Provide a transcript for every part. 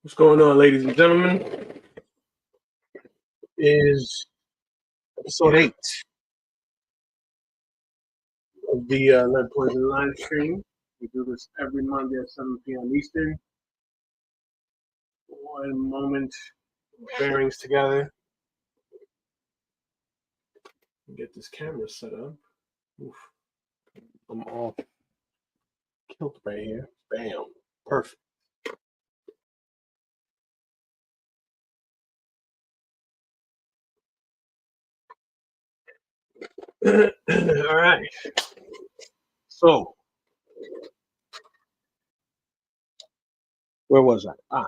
What's going on, ladies and gentlemen? Is episode 8 of the Lead Poison live stream. We do this every Monday at 7 p.m. Eastern. One moment, bearings together. Get this camera set up. Oof. I'm all killed right here. Bam. Perfect. All right. So, where was I?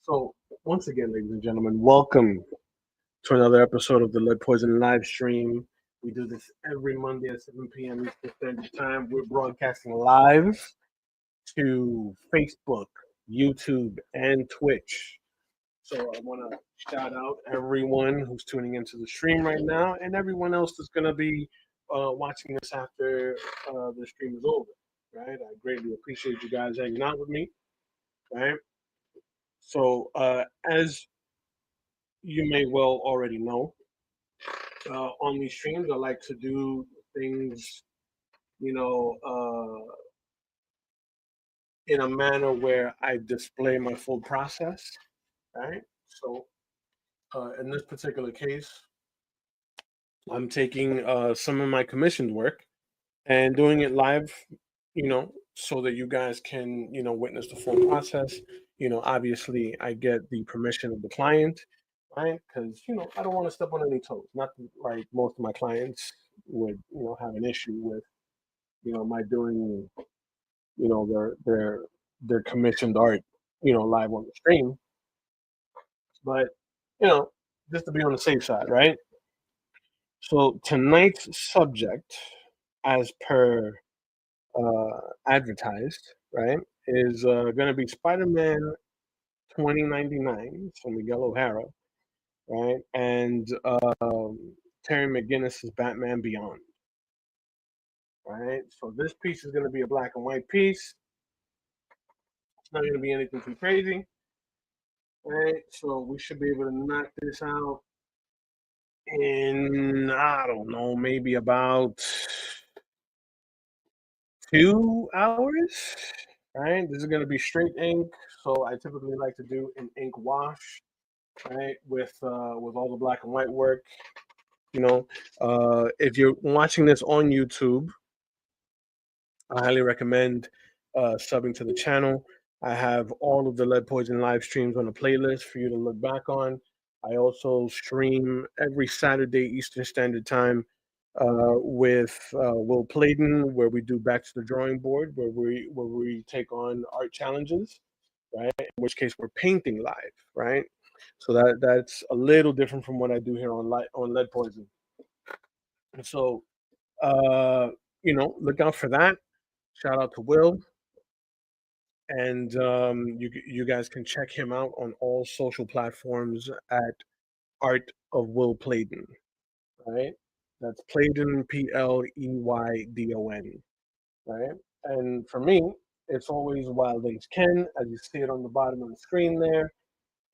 So, once again, ladies and gentlemen, welcome to another episode of the Lead Poison live stream. We do this every Monday at 7 p.m. Eastern Standard Time. We're broadcasting live to Facebook, YouTube, and Twitch. So I want to shout out everyone who's tuning into the stream right now and everyone else that's going to be watching this after the stream is over, right? I greatly appreciate you guys hanging out with me, right? So as you may well already know, on these streams, I like to do things, you know, in a manner where I display my full process, right? So in this particular case, I'm taking some of my commissioned work and doing it live, so that you guys can, witness the full process. Obviously, I get the permission of the client, right? Because I don't want to step on any toes. Not like most of my clients would, have an issue with, my doing, their commissioned art, live on the stream. But you know, just to be on the safe side, right? So tonight's subject, as per advertised, right, is going to be Spider-Man 2099 from Miguel O'Hara, right, and Terry McGuinness's Batman Beyond, right. So this piece is going to be a black and white piece. It's not going to be anything too crazy, right? So we should be able to knock this out in, I don't know, maybe about 2 hours, right? This is going to be straight ink, so I typically like to do an ink wash, right, with all the black and white work. If you're watching this on YouTube, I highly recommend subbing to the channel. I have all of the Lead Poison live streams on a playlist for you to look back on. I also stream every Saturday Eastern Standard Time with Will Playden, where we do Back to the Drawing Board, where we take on art challenges, right? In which case we're painting live, right? So that's a little different from what I do here on Lead Poison. And so, look out for that. Shout out to Will, and you guys can check him out on all social platforms at Art of Will Playden, right? That's Playden, Pleydon, right? And for me, it's always Wild Inks Ken, as you see it on the bottom of the screen there,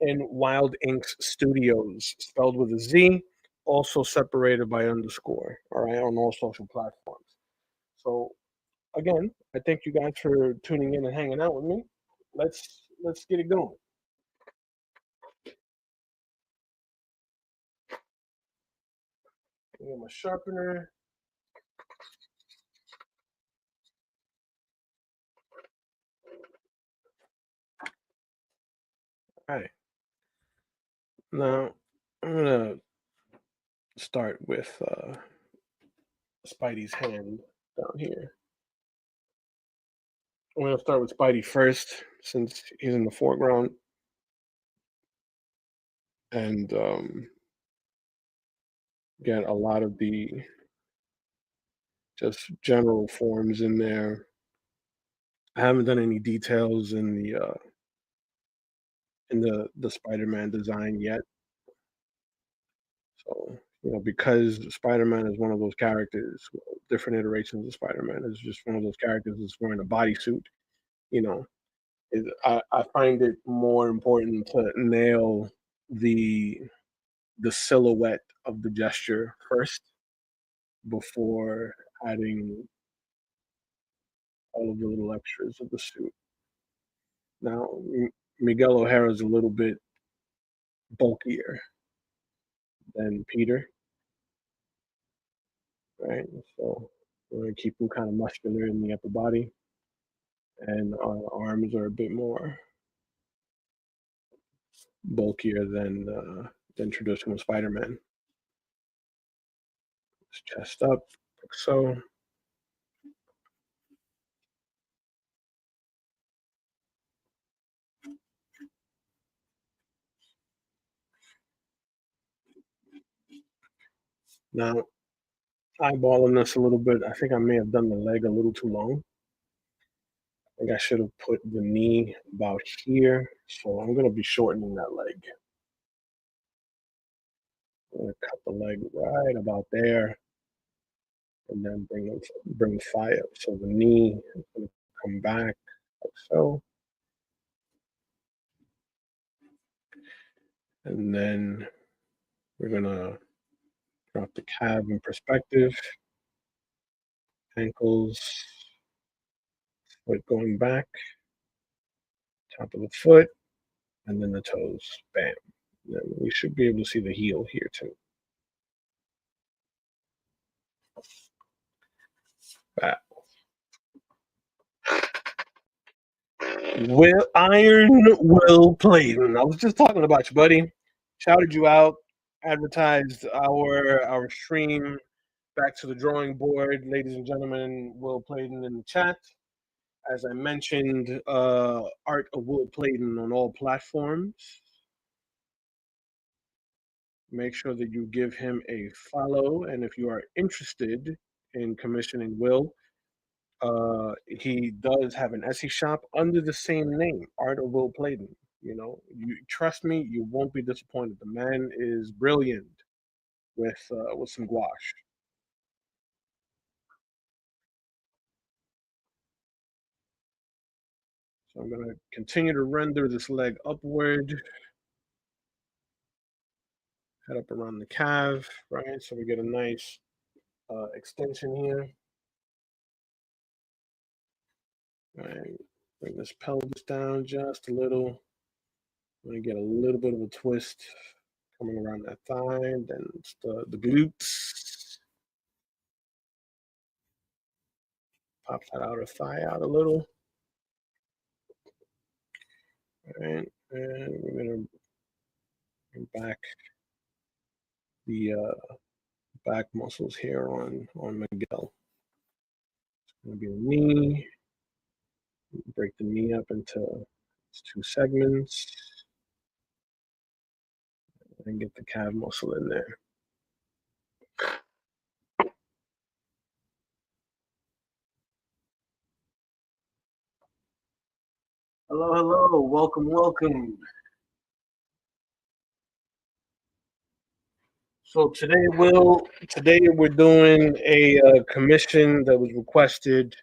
and Wild Inks Studios, spelled with a Z, also separated by underscore, all right, on all social platforms. So again, I thank you guys for tuning in and hanging out with me. Let's get it going. Get my sharpener. All right. Now I'm gonna start with Spidey's hand down here. I'm gonna start with Spidey first, since he's in the foreground, and get a lot of the just general forms in there. I haven't done any details in the Spider-Man design yet. So, because Spider-Man is one of those characters, different iterations of Spider-Man is just one of those characters that's wearing a bodysuit, you know, I find it more important to nail the the silhouette of the gesture first before adding all of the little extras of the suit. Now, Miguel O'Hara is a little bit bulkier than Peter, right? So we're gonna keep him kind of muscular in the upper body, and our arms are a bit more bulkier than traditional Spider-Man. His chest up, like so. Now, eyeballing this a little bit, I think I may have done the leg a little too long. I think I should have put the knee about here. So I'm going to be shortening that leg. I'm going to cut the leg right about there and then bring the thigh up. So the knee is going to come back like so. And then we're going to drop the calf in perspective, ankles, foot going back, top of the foot, and then the toes. Bam. Then we should be able to see the heel here too. Bam. Will Will Clayton. I was just talking about you, buddy. Shouted you out, advertised our stream. Back to the drawing board, ladies and gentlemen. Will Clayton in the chat. As I mentioned, Art of Will Clayton on all platforms. Make sure that you give him a follow, and if you are interested in commissioning Will, he does have an Etsy shop under the same name, Art of Will Clayton. You know, you trust me, you won't be disappointed. The man is brilliant with some gouache. So I'm gonna continue to render this leg upward, head up around the calf, right? So we get a nice extension here. Right, bring this pelvis down just a little. I'm gonna get a little bit of a twist coming around that thigh, then it's the glutes. Pop that outer thigh out a little. All right, and we're gonna bring back the back muscles here on Miguel. It's gonna be the knee. Break the knee up into its two segments, and get the calf muscle in there. Hello, hello, welcome, welcome. So today we're doing a commission that was requested,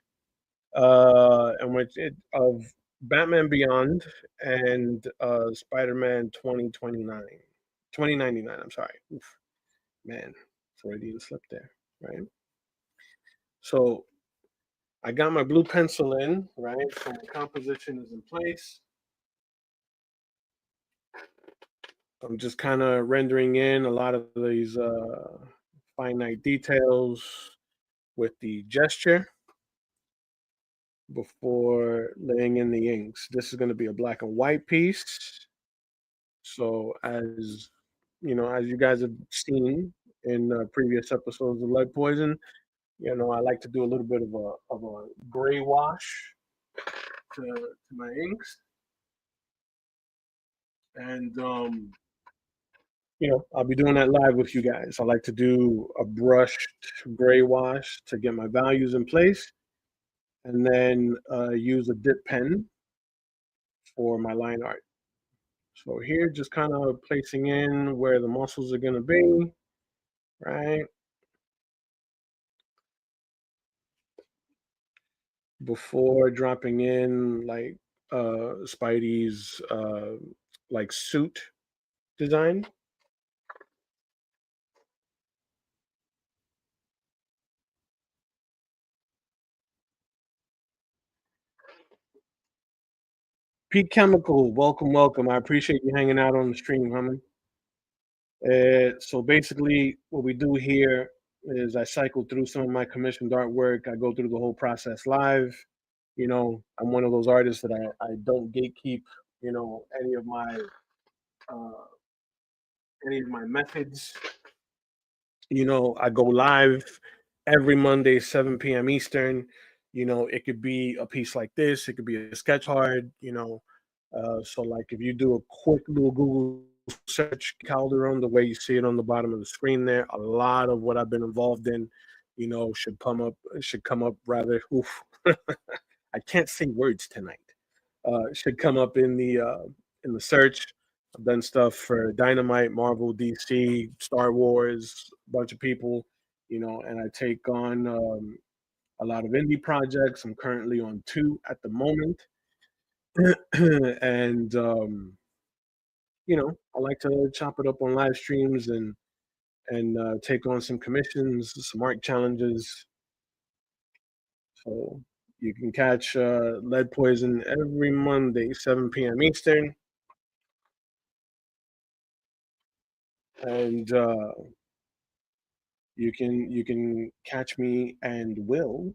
and which it of Batman Beyond and Spider-Man 2099. I'm sorry, oof, man, Freudian slip there, right? So I got my blue pencil in, right? So my composition is in place. I'm just kind of rendering in a lot of these finite details with the gesture before laying in the inks. This is going to be a black and white piece. So as as you guys have seen in previous episodes of Lead Poison, I like to do a little bit of a gray wash to my inks, and I'll be doing that live with you guys. I like to do a brushed gray wash to get my values in place, and then use a dip pen for my line art. So here, just kind of placing in where the muscles are going to be, right? Before dropping in like Spidey's like suit design. Pete Chemical, welcome, welcome. I appreciate you hanging out on the stream, homie. So basically, what we do here is I cycle through some of my commissioned artwork. I go through the whole process live. I'm one of those artists that I don't gatekeep. Any of my uh, methods. I go live every Monday, 7 p.m. Eastern. It could be a piece like this. It could be a sketch card. So like if you do a quick little Google search, Calderon, the way you see it on the bottom of the screen there, a lot of what I've been involved in, should come up. Should come up rather. Oof. I can't say words tonight. Should come up in the search. I've done stuff for Dynamite, Marvel, DC, Star Wars, a bunch of people, and I take on a lot of indie projects. I'm currently on two at the moment, and I like to chop it up on live streams and take on some commissions, some art challenges. So you can catch Lead Poison every Monday, 7 p.m. Eastern, and you can catch me and Will,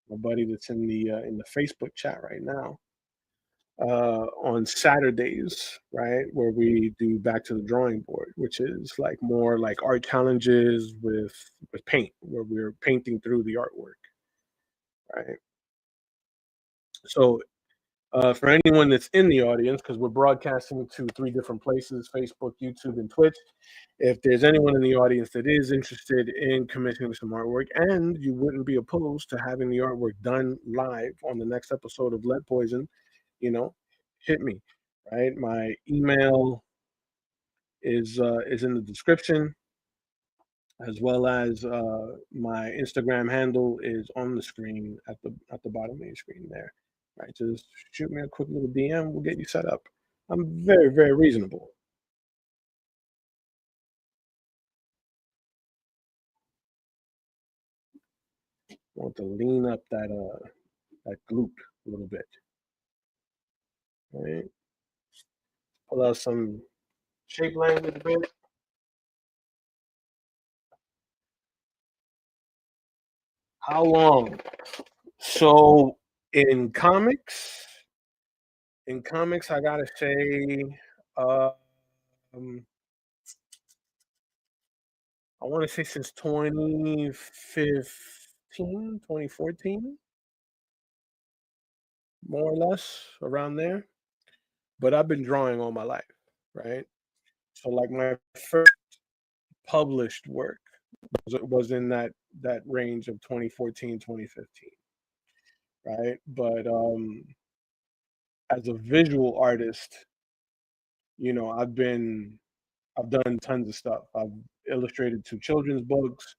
my buddy that's in the Facebook chat right now, on Saturdays, right, where we do back to the drawing board, which is like more like art challenges with paint, where we're painting through the artwork, right? So for anyone that's in the audience, because we're broadcasting to three different places: Facebook, YouTube, and Twitch. If there's anyone in the audience that is interested in commissioning some artwork and you wouldn't be opposed to having the artwork done live on the next episode of Lead Poison, you know, hit me. Right, my email is in the description, as well as my Instagram handle is on the screen at the bottom of your screen there. Right, just shoot me a quick little DM. We'll get you set up. I'm very, very reasonable. I want to lean up that glute a little bit. Right, pull out some shape language a bit. How long? So in comics, I gotta say, um, I want to say since 2015, 2014, more or less around there. But I've been drawing all my life, right? So like my first published work was in that range of 2014, 2015, right? But as a visual artist, you know, I've done tons of stuff. I've illustrated two children's books.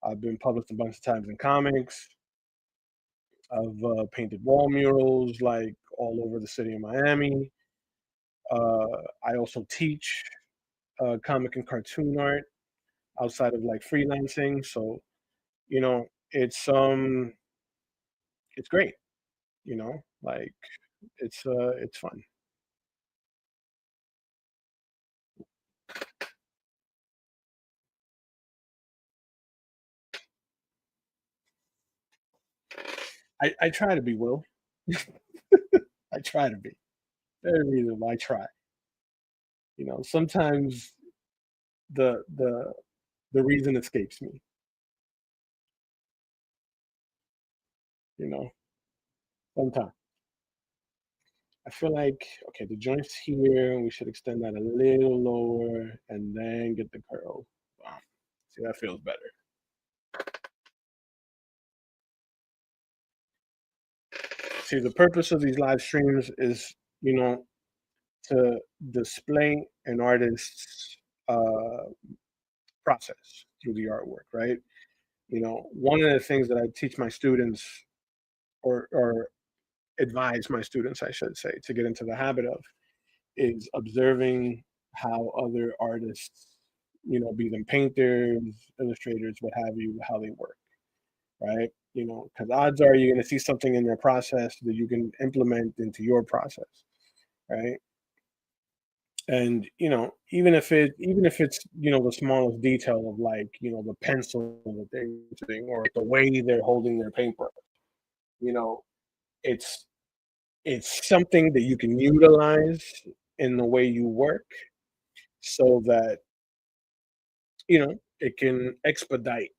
I've been published a bunch of times in comics. I've painted wall murals like all over the city of Miami. Uh, I also teach comic and cartoon art outside of like freelancing. So you know, it's great. Like it's fun. I try to be Will. I try to be very reasonable. I try. Sometimes the the the reason escapes me. You know, sometimes I feel like okay, the joint's here. We should extend that a little lower and then get the curl. Wow. See, that feels better. See, the purpose of these live streams is, you know, to display an artist's process through the artwork, right? One of the things that I teach my students, or advise my students, I should say, to get into the habit of is observing how other artists, be them painters, illustrators, what have you, how they work, right? Because odds are you're going to see something in their process that you can implement into your process, right? And even if it's the smallest detail of, like, the pencil that they're using or the way they're holding their paintbrush, you know, it's it's something that you can utilize in the way you work so that it can expedite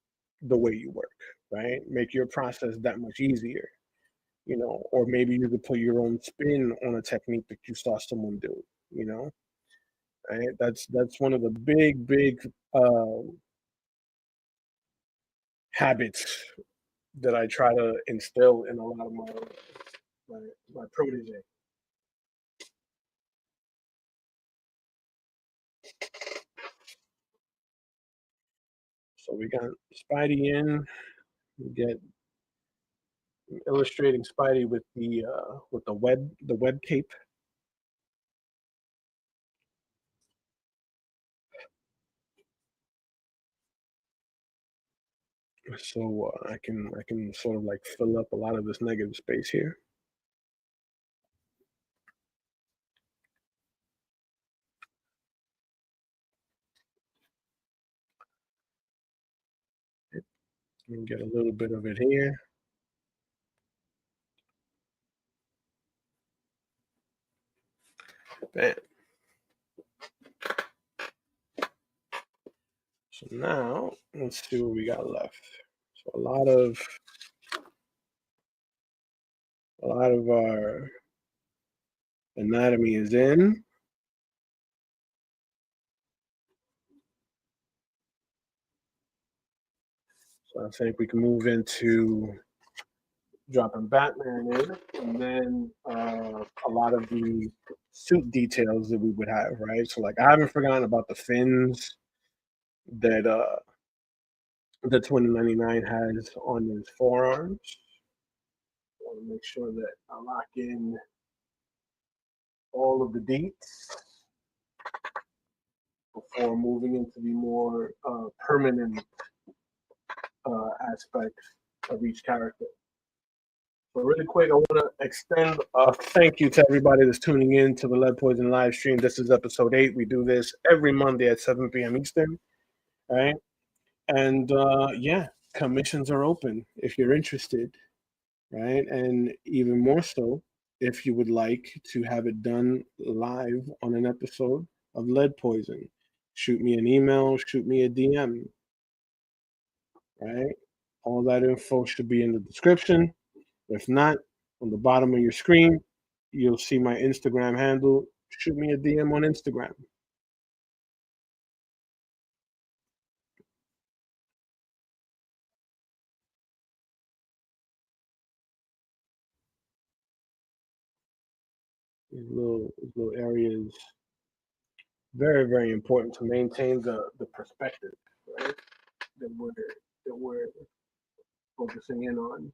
the way you work, right? Make your process that much easier, or maybe you could put your own spin on a technique that you saw someone do, you know, right? That's one of the big uh, habits that I try to instill in a lot of my, my protege. So we got Spidey in. We get illustrating Spidey with the web tape. So I can sort of like fill up a lot of this negative space here. And get a little bit of it here. Bam. So now let's see what we got left. So a lot of our anatomy is in. So I think we can move into dropping Batman in, and then a lot of the suit details that we would have, right? So, like, I haven't forgotten about the fins that the 2099 has on his forearms. I want to make sure that I lock in all of the deets before moving into the more permanent aspects of each character. So really quick, I want to extend a thank you to everybody that's tuning in to the Lead Poison live stream. This is episode 8. We do this every Monday at 7 p.m. Eastern, right? And yeah, commissions are open if you're interested, right? And even more so, if you would like to have it done live on an episode of Lead Poison, shoot me an email, shoot me a DM, right? All that info should be in the description. If not, on the bottom of your screen, you'll see my Instagram handle. Shoot me a DM on Instagram. These little areas, very important to maintain the perspective, right? That we're focusing in on.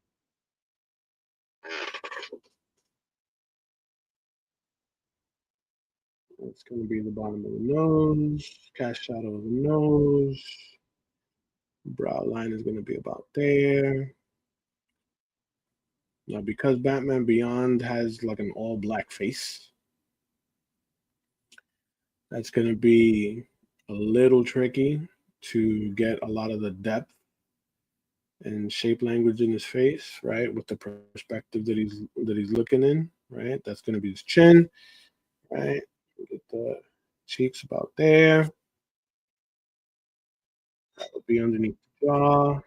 It's going to be the bottom of the nose, cast shadow of the nose. Brow line is going to be about there. Now, because Batman Beyond has like an all black face, that's going to be a little tricky to get a lot of the depth and shape language in his face, right? With the perspective that he's looking in, right? That's going to be his chin, right? Get the cheeks about there. That will be underneath the jaw,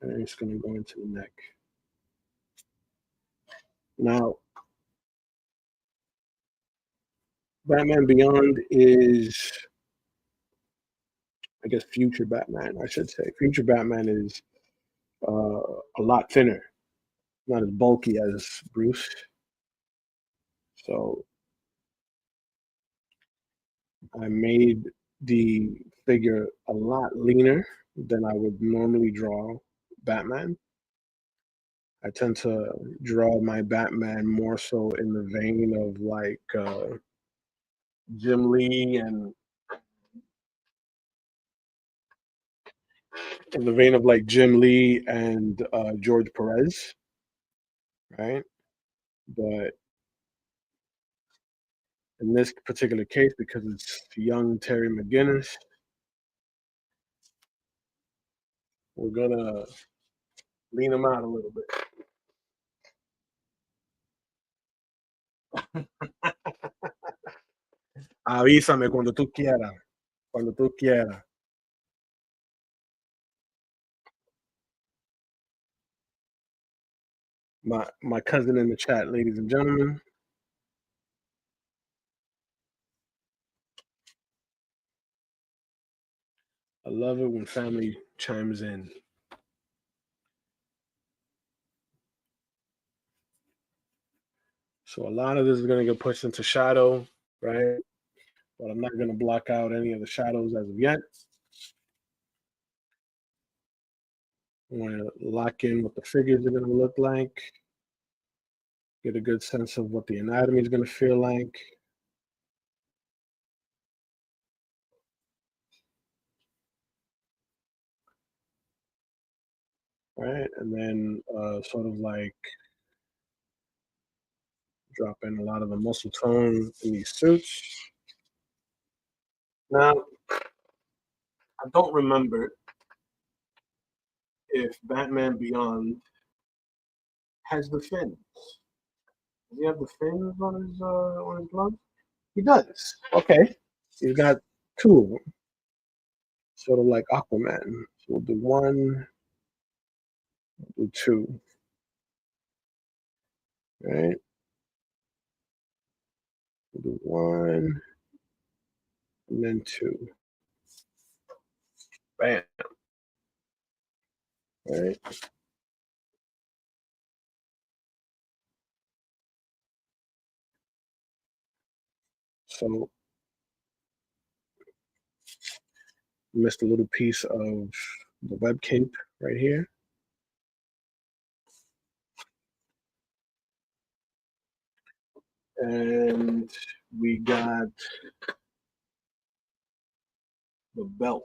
and it's going to go into the neck. Now, Batman Beyond is, I guess, future Batman, I should say. Future Batman is a lot thinner, not as bulky as Bruce. So I made the figure a lot leaner than I would normally draw Batman. I tend to draw my Batman more so in the vein of like Jim Lee and in the vein of like Jim Lee and George Perez, right? But in this particular case, because it's young Terry McGuiness, we're gonna lean him out a little bit. Avísame cuando tú quieras, cuando tú quieras. My cousin in the chat, ladies and gentlemen. I love it when family chimes in. So a lot of this is going to get pushed into shadow, right? But I'm not going to block out any of the shadows as of yet. I want to lock in what the figures are going to look like, get a good sense of what the anatomy is going to feel like. Right, and then sort of like drop in a lot of the muscle tone in these suits. Now, I don't remember if Batman Beyond has the fins. Does he have the fins on his gloves? He does. Okay, he's got two of them, sort of like Aquaman. So we'll do one, we'll do two, right? We'll do one, and then two. Bam. Right. So missed a little piece of the web cape right here. And we got the belt.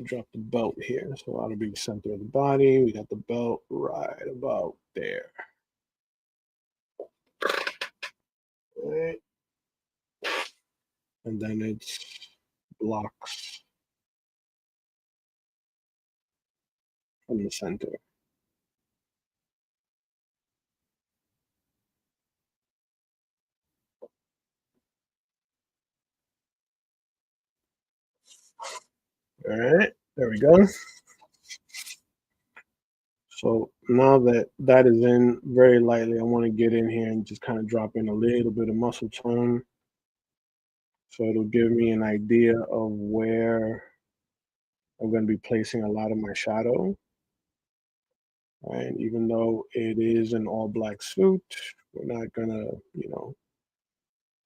Drop the belt here. So that'll be the center of the body. We got the belt right about there. Right. And then it's blocks from the center. All right, there we go. So now that that is in very lightly, I want to get in here and just kind of drop in a little bit of muscle tone. So it'll give me an idea of where I'm going to be placing a lot of my shadow. And even though it is an all black suit, we're not going to,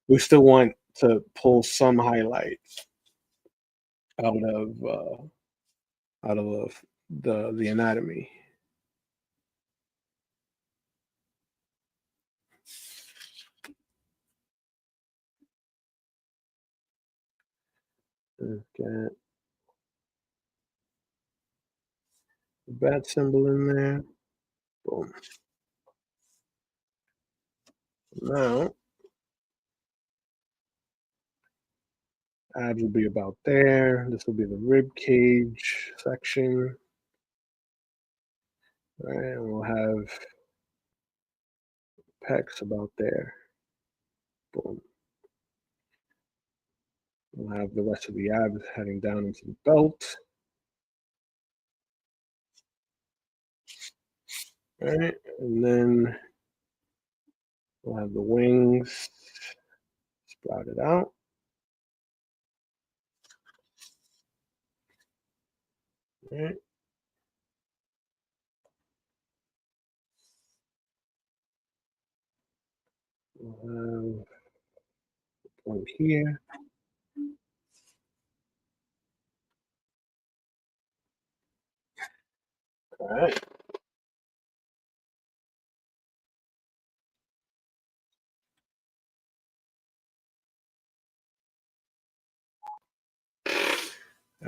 we still want to pull some highlights out of the anatomy. Get the bat symbol in there. Boom. Now, abs will be about there. This will be the rib cage section. And we'll have pecs about there. Boom. We'll have the rest of the abs heading down into the belt. All right, and then we'll have the wings sprouted out. All right. We'll have one here. All right.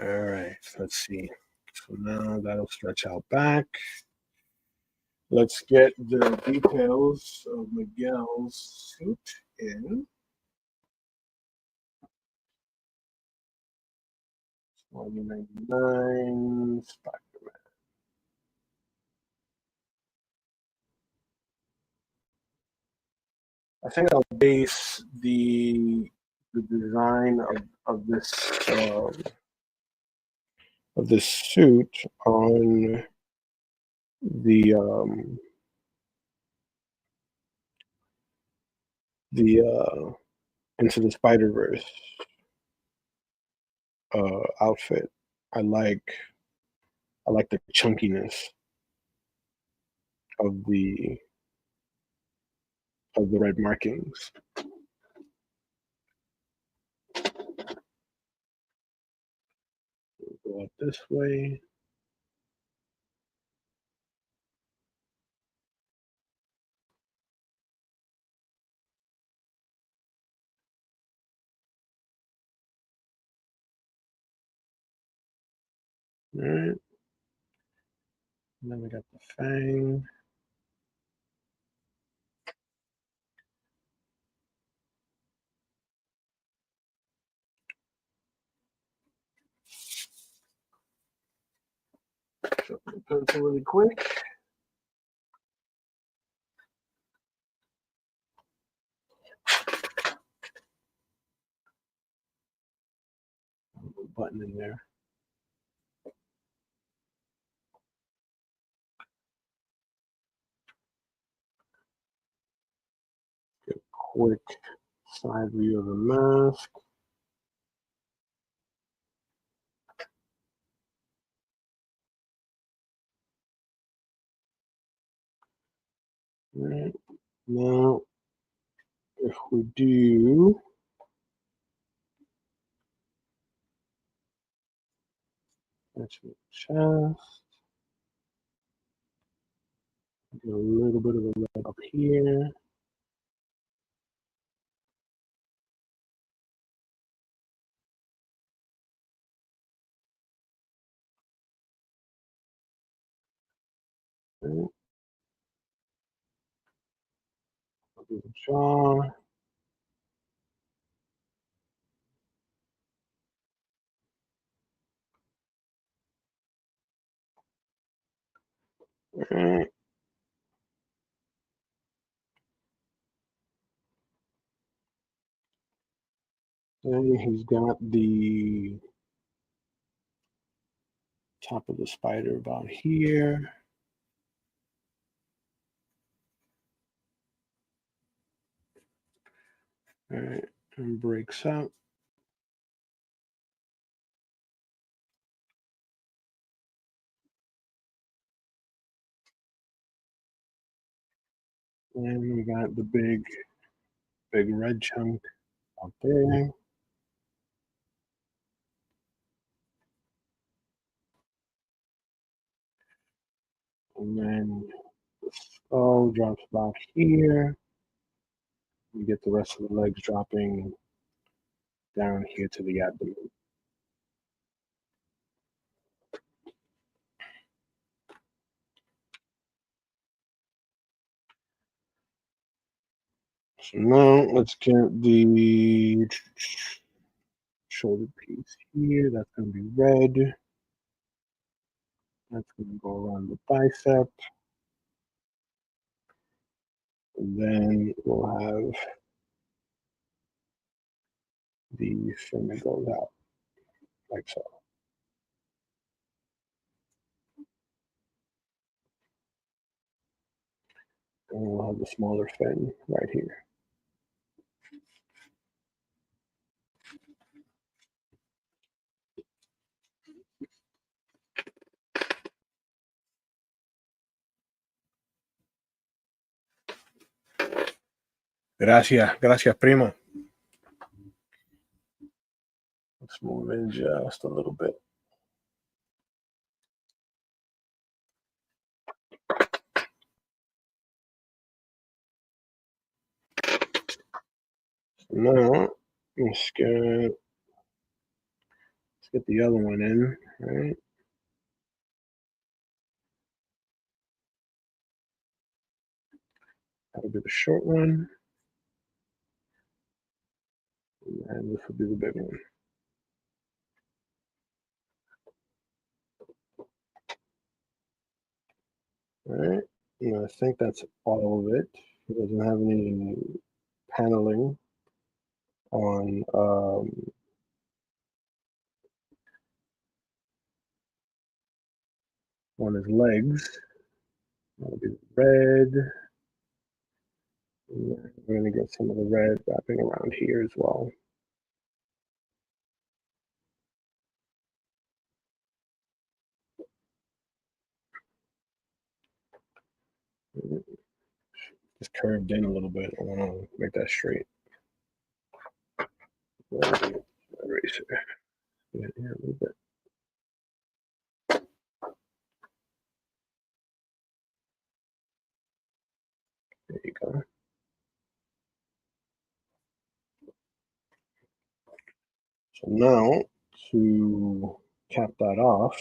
All right. Let's see. So now that'll stretch out back. Let's get the details of Miguel's suit in. 2099 Spider-Man. I think I'll base the design of this suit on the Into the Spider-Verse outfit. I like the chunkiness of the red markings. Go up this way. All right. And then we got the fang. Shuffle the pencil really quick. Button in there. Get a quick side view of the mask. All right. Now, if we do that's the chest, get a little bit of the red up here. Right. I'll do the jaw. All right. Then he's got the top of the spider about here. All right, and breaks out. And we got the big red chunk up there. And then the skull drops about here. You get the rest of the legs dropping down here to the abdomen. So now let's get the shoulder piece here. That's going to be red. That's going to go around the bicep. And then we'll have the fin that goes out like so. And we'll have the smaller fin right here. Gracias, primo. Let's move in just a little bit. let's get the other one in, right? That'll be the short one. And this will be the big one. All right. And I think that's all of it. It doesn't have any paneling on his legs. That'll be red. And we're going to get some of the red wrapping around here as well. Just curved in a little bit. I want to make that straight. Eraser. Yeah, a little bit. There you go. So now to cap that off,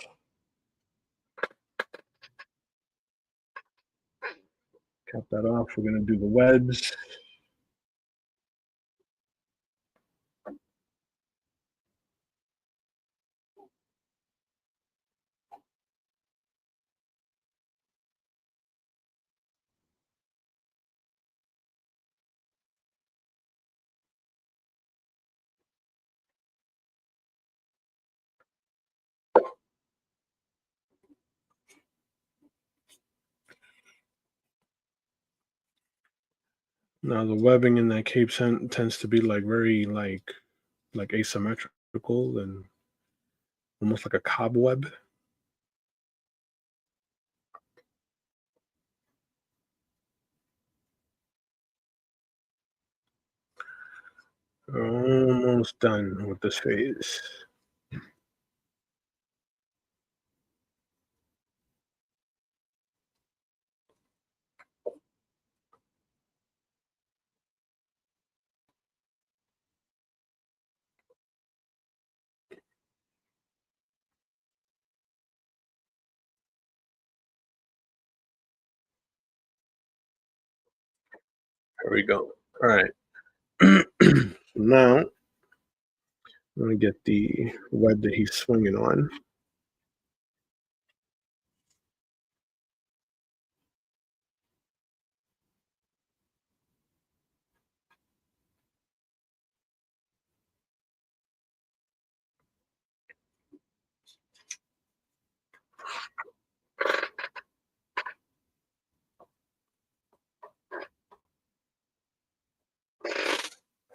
we're going to do the webs. Now the webbing in that cape tends to be like very like asymmetrical and almost like a cobweb. Almost done with this phase. There we go. All right. Now I'm going to get the web that he's swinging on.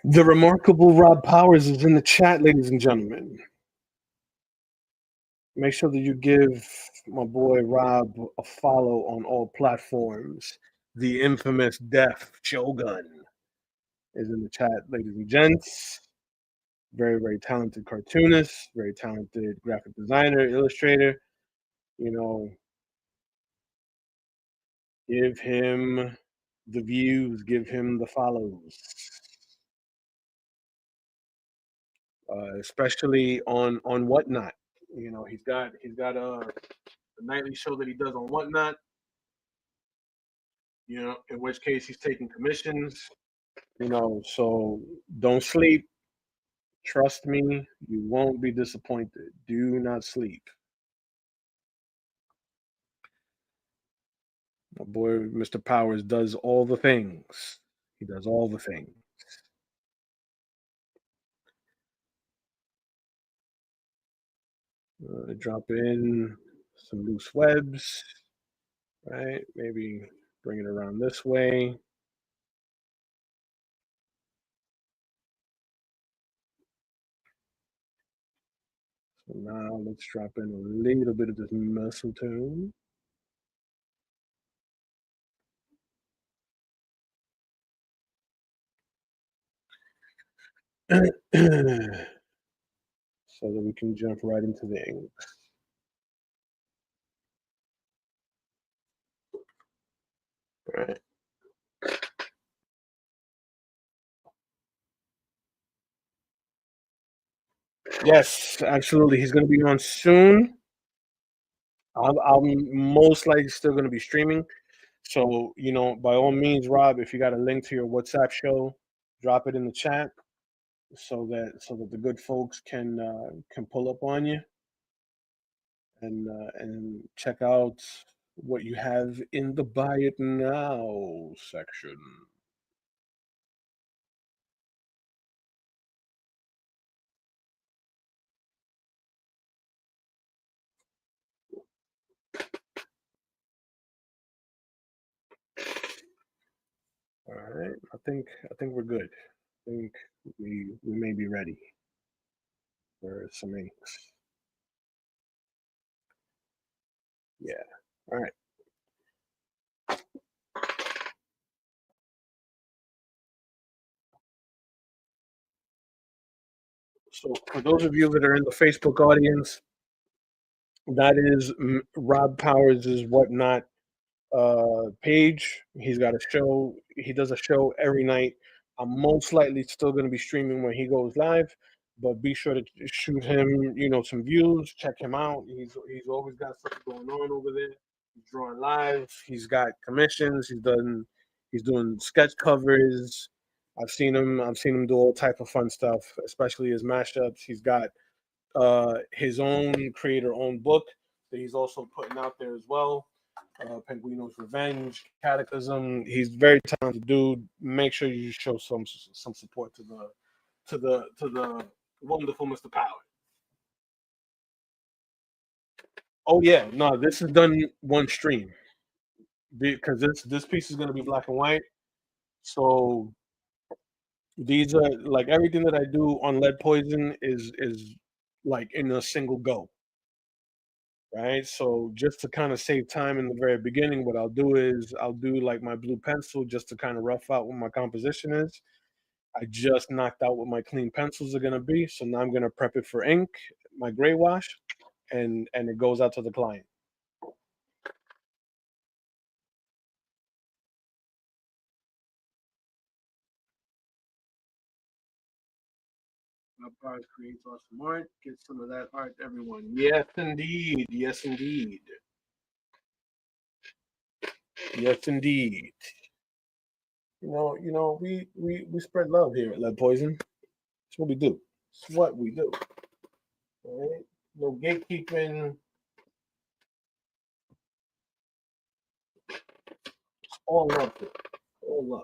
The remarkable Rob Powers is in the chat, ladies and gentlemen. Make sure that you give my boy Rob a follow on all platforms. The infamous Def Shogun is in the chat, ladies and gents. Very, very talented cartoonist, very talented graphic designer, illustrator. You know, give him the views, give him the follows. Especially on Whatnot. You know, he's got a nightly show that he does on Whatnot. You know, in which case he's taking commissions. You know, so don't sleep. Trust me, you won't be disappointed. Do not sleep. My boy, Mr. Powers, does all the things. He does all the things. Drop in some loose webs, right? Maybe bring it around this way. So now let's drop in a little bit of this mistletoe. So that we can jump right into the inks. All right. Yes, absolutely. He's going to be on soon. I'm most likely still going to be streaming. So, by all means, Rob, if you got a link to your WhatsApp show, drop it in the chat so that the good folks can pull up on you and check out what you have in the buy it now section. All right, I think we're good. I think we may be ready for some inks. Yeah. All right. So for those of you that are in the Facebook audience, that is Rob Powers' Whatnot page. He's got a show. He does a show every night. I'm most likely still going to be streaming when he goes live, but be sure to shoot him, some views. Check him out. He's always got stuff going on over there. He's drawing live. He's got commissions. He's doing sketch covers. I've seen him do all type of fun stuff, especially his mashups. He's got his own creator-owned book that he's also putting out there as well. Penguino's Revenge, Cataclysm. He's very talented dude. Make sure you show some support to the wonderful Mr. Power. Oh yeah, no, this is done one stream because this piece is gonna be black and white. So these are like everything that I do on lead poison is like in a single go. Right? So just to kind of save time in the very beginning, what I'll do is I'll do like my blue pencil just to kind of rough out what my composition is. I just knocked out what my clean pencils are gonna be. So now I'm gonna prep it for ink, my gray wash, and it goes out to the client. My product creates awesome art. Get some of that art, everyone. Yes, indeed. Yes, indeed. Yes, indeed. We spread love here at Lead Poison. That's what we do. It's what we do. All right. No gatekeeping. All love here. All love.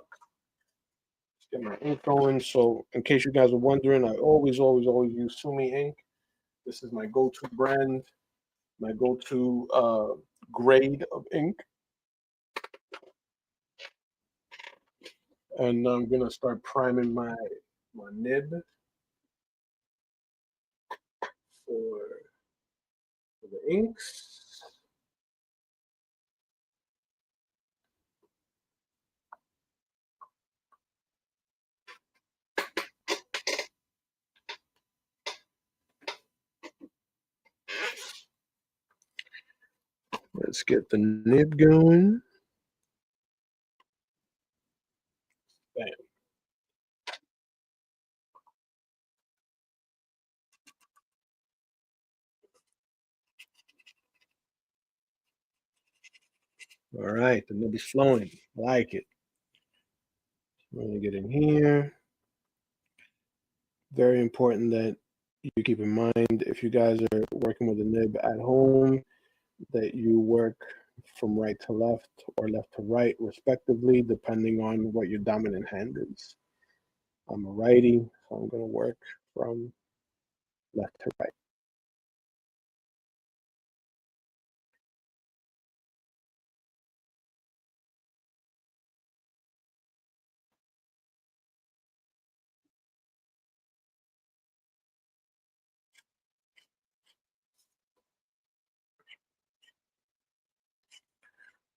Let's get my ink going. So, in case you guys are wondering, I always use Sumi ink. This is my go-to brand, my go-to grade of ink. And I'm gonna start priming my nib for, for the inks. Let's get the nib going. Bam. All right, the nib is flowing. I like it. I'm gonna get in here. Very important that you keep in mind if you guys are working with a nib at home that you work from right to left or left to right, respectively, depending on what your dominant hand is. I'm a righty, so I'm going to work from left to right.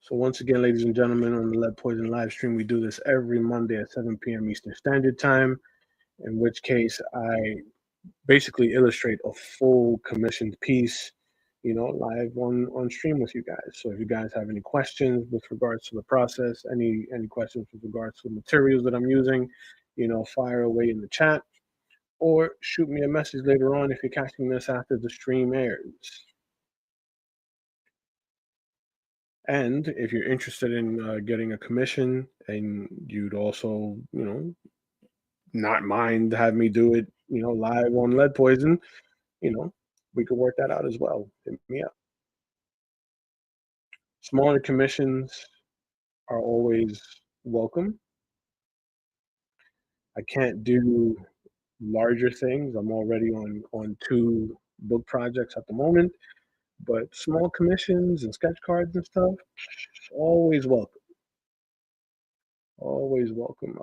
So once again, ladies and gentlemen, on the Lead Poison live stream, we do this every Monday at 7 p.m. Eastern Standard Time, in which case I basically illustrate a full commissioned piece, live on stream with you guys. So if you guys have any questions with regards to the process, any questions with regards to the materials that I'm using, fire away in the chat. or shoot me a message later on if you're catching this after the stream airs. And if you're interested in getting a commission and you'd also, not mind have me do it, live on Lead Poison, you know, we could work that out as well. Hit me up. Smaller commissions are always welcome. I can't do larger things. I'm already on 2 book projects at the moment, but small commissions and sketch cards and stuff, always welcome. Always welcome.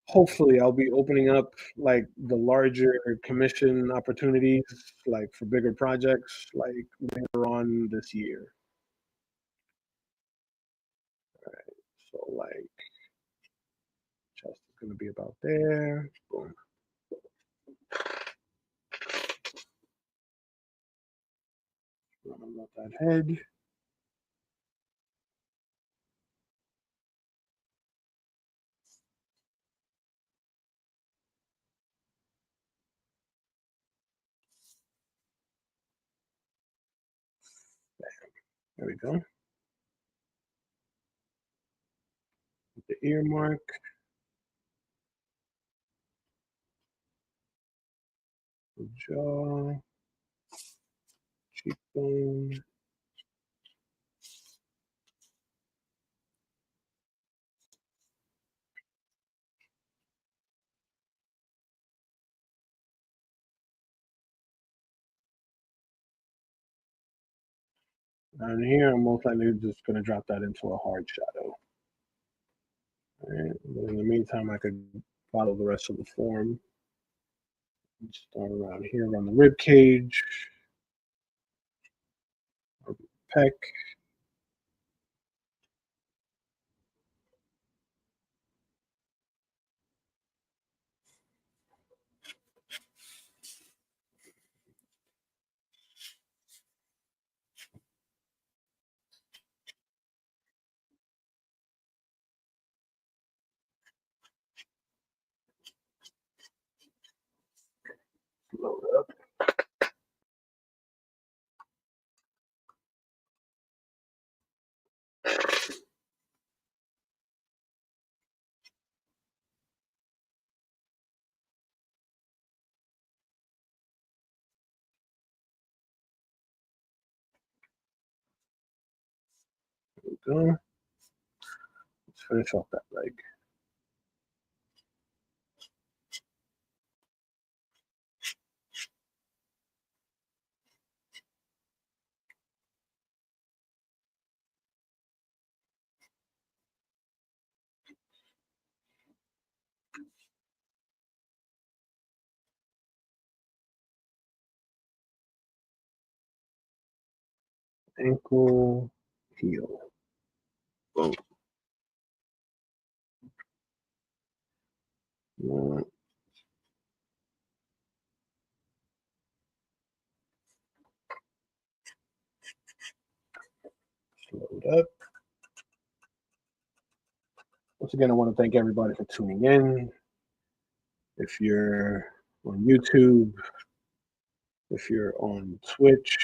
Hopefully I'll be opening up like the larger commission opportunities, like for bigger projects, like later on this year. All right. So like chest is gonna be about there. Boom. About that head. There we go. The ear mark. The jaw. Cheekbone. And here I'm most likely just gonna drop that into a hard shadow. All right. But in the meantime, I could follow the rest of the form. Start around here on the rib cage, pec. Load up. There we go. Let's finish off that leg. Ankle, heel. Boom. Load up. Once again, I want to thank everybody for tuning in. If you're on YouTube, if you're on Twitch,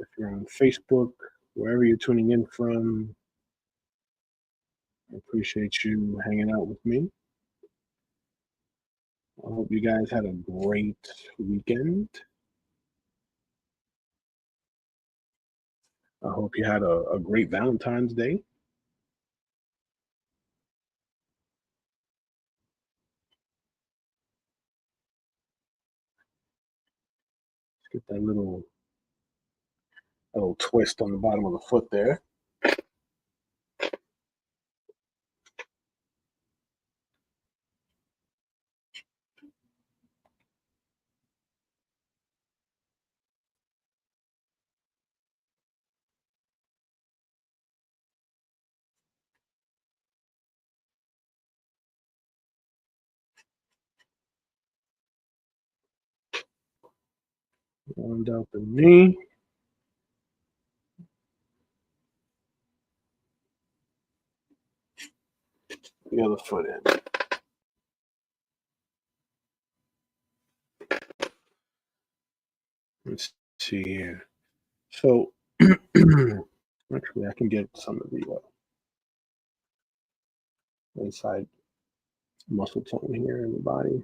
if you're on Facebook, wherever you're tuning in from, I appreciate you hanging out with me. I hope you guys had a great weekend. I hope you had a great Valentine's Day. Let's get that little twist on the bottom of the foot there. Round out the knee. The other foot in. Let's see here. So actually, I can get some of the inside muscle tone here in the body.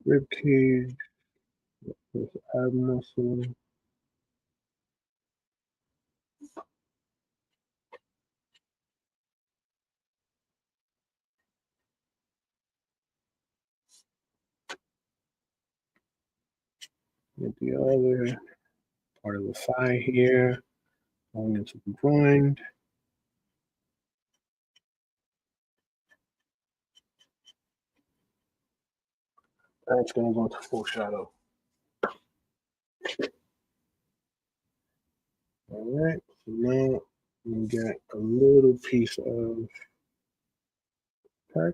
Rib cage, this ab muscle. Get the other part of the thigh here, going into the groin. That's going to go into full shadow. All right, so now we get a little piece of pec.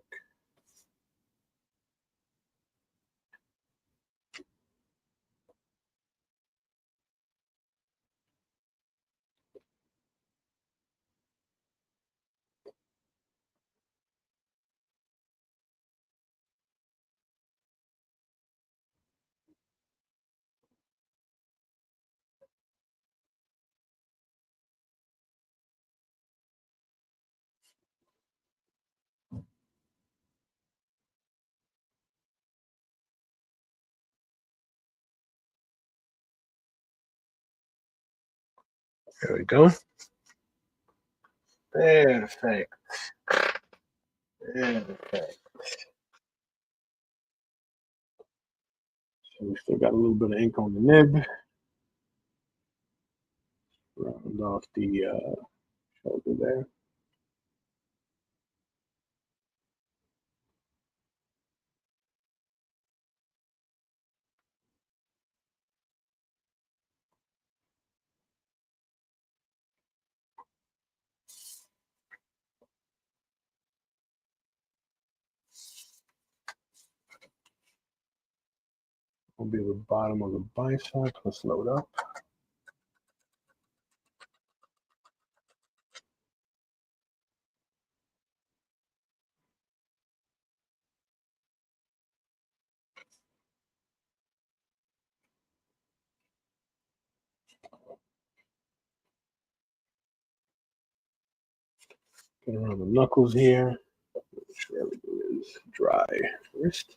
There we go. Perfect. Perfect. So we still got a little bit of ink on the nib. Round off the shoulder there. Will be the bottom of the bicep. Let's load up. Get around the knuckles here. Make sure everything is dry first.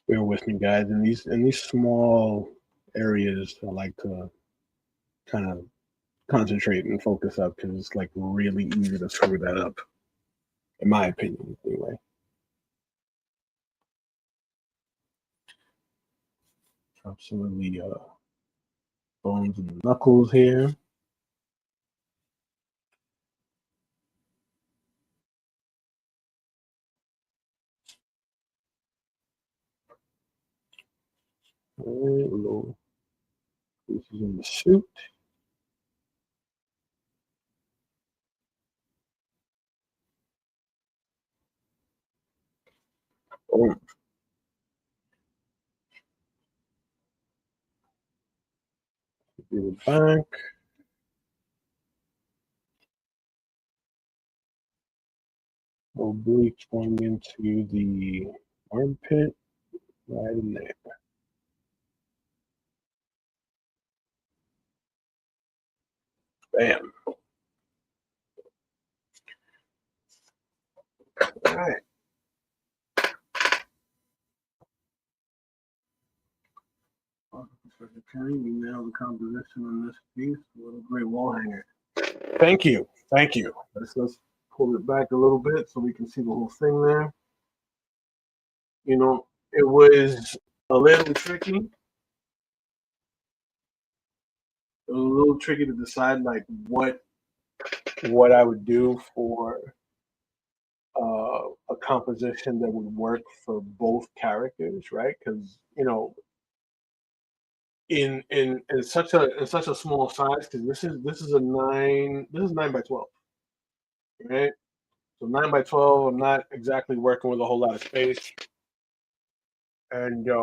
Bear with me, guys. In these small areas, I like to kind of concentrate and focus up because it's like really easy to screw that up, in my opinion, anyway. Drop some of the bones and knuckles here. All right, little pieces in the suit. Boom. Do the back. Oblique going into the armpit, right in there. Bam. All right. We nailed the composition on this piece. What a great wall hanger. Thank you. Thank you. Let's pull it back a little bit so we can see the whole thing there. You know, it was a little tricky. It was a little tricky to decide like what I would do for a composition that would work for both characters, right? Because in such a small size, because this is 9 by 12, right? So 9 by 12, I'm not exactly working with a whole lot of space, and I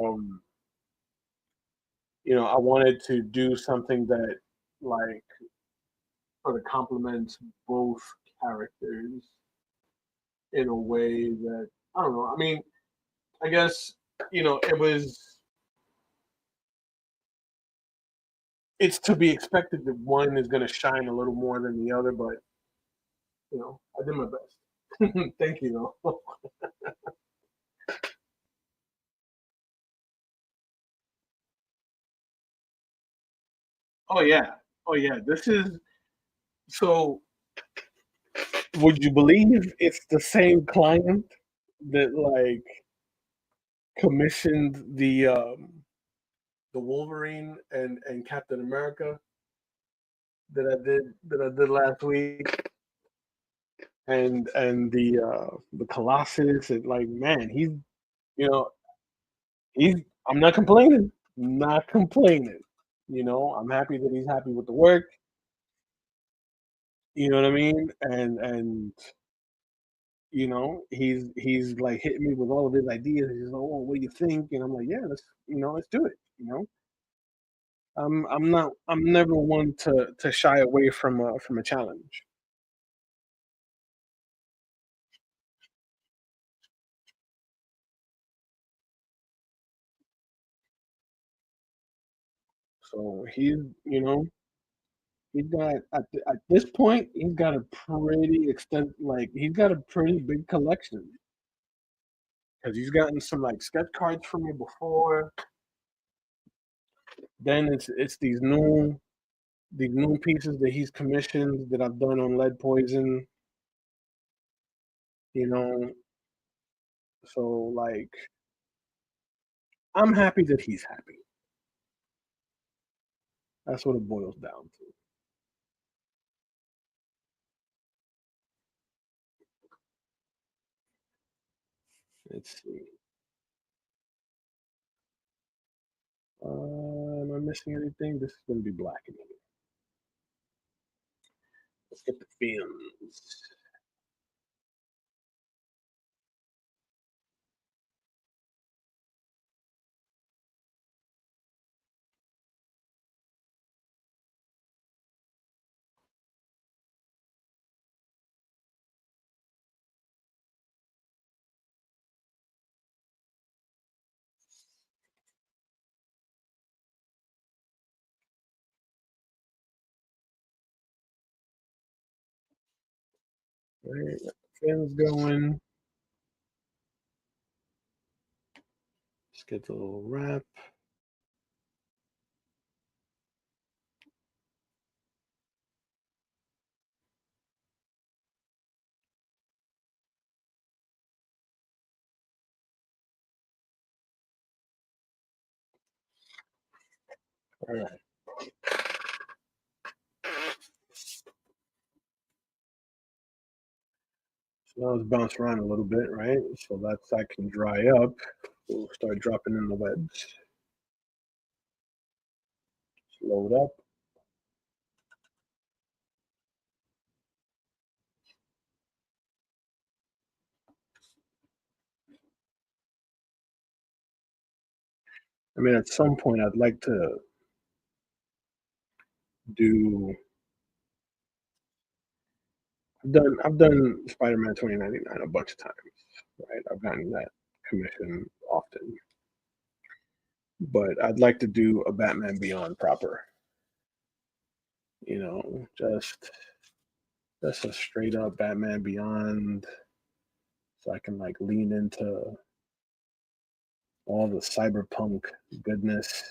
wanted to do something that like sort of complements both characters in a way that I don't know. I mean, I guess it was. It's to be expected that one is going to shine a little more than the other, but I did my best. Thank you, though. Oh yeah, oh yeah. This is so. Would you believe it's the same client that like commissioned the Wolverine and Captain America that I did last week, and the Colossus, and like man, you know he's I'm not complaining, not complaining. I'm happy that he's happy with the work. You know what I mean? And he's like hitting me with all of his ideas. He's like, "Oh, what do you think?" And I'm like, "Yeah, let's do it." I'm never one to shy away from a challenge. So he's got at this point he's got a pretty he's got a pretty big collection because he's gotten some like sketch cards from me before. Then it's these new pieces that he's commissioned that I've done on lead poison. You know, so like I'm happy that he's happy. That's what it boils down to. Let's see. Am I missing anything? This is gonna be black in here. Let's get the films. Right, got the films going. Let's get the little wrap. All right. So now it's bounced around a little bit, right? So that can dry up. We'll start dropping in the webs. Load up. I mean, at some point, I'd like to do. I've done Spider-Man 2099 a bunch of times, right? I've gotten that commission often, but I'd like to do a Batman Beyond proper. Just a straight up Batman Beyond, so I can like lean into all the cyberpunk goodness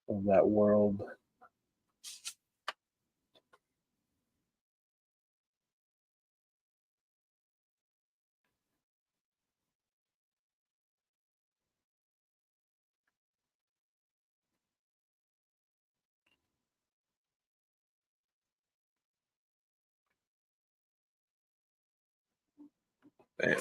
of that world. Bam.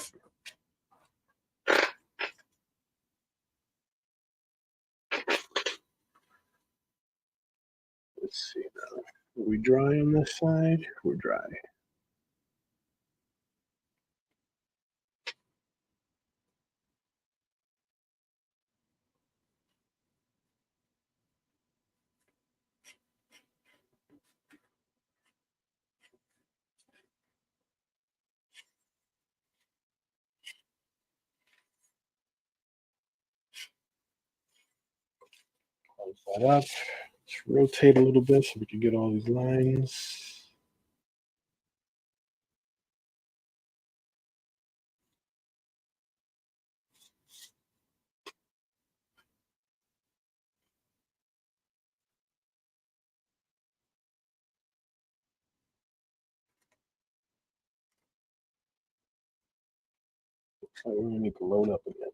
Let's see now. Are we dry on this side? We're dry. Close that up. Let's rotate a little bit so we can get all these lines. So we're gonna need to load up again.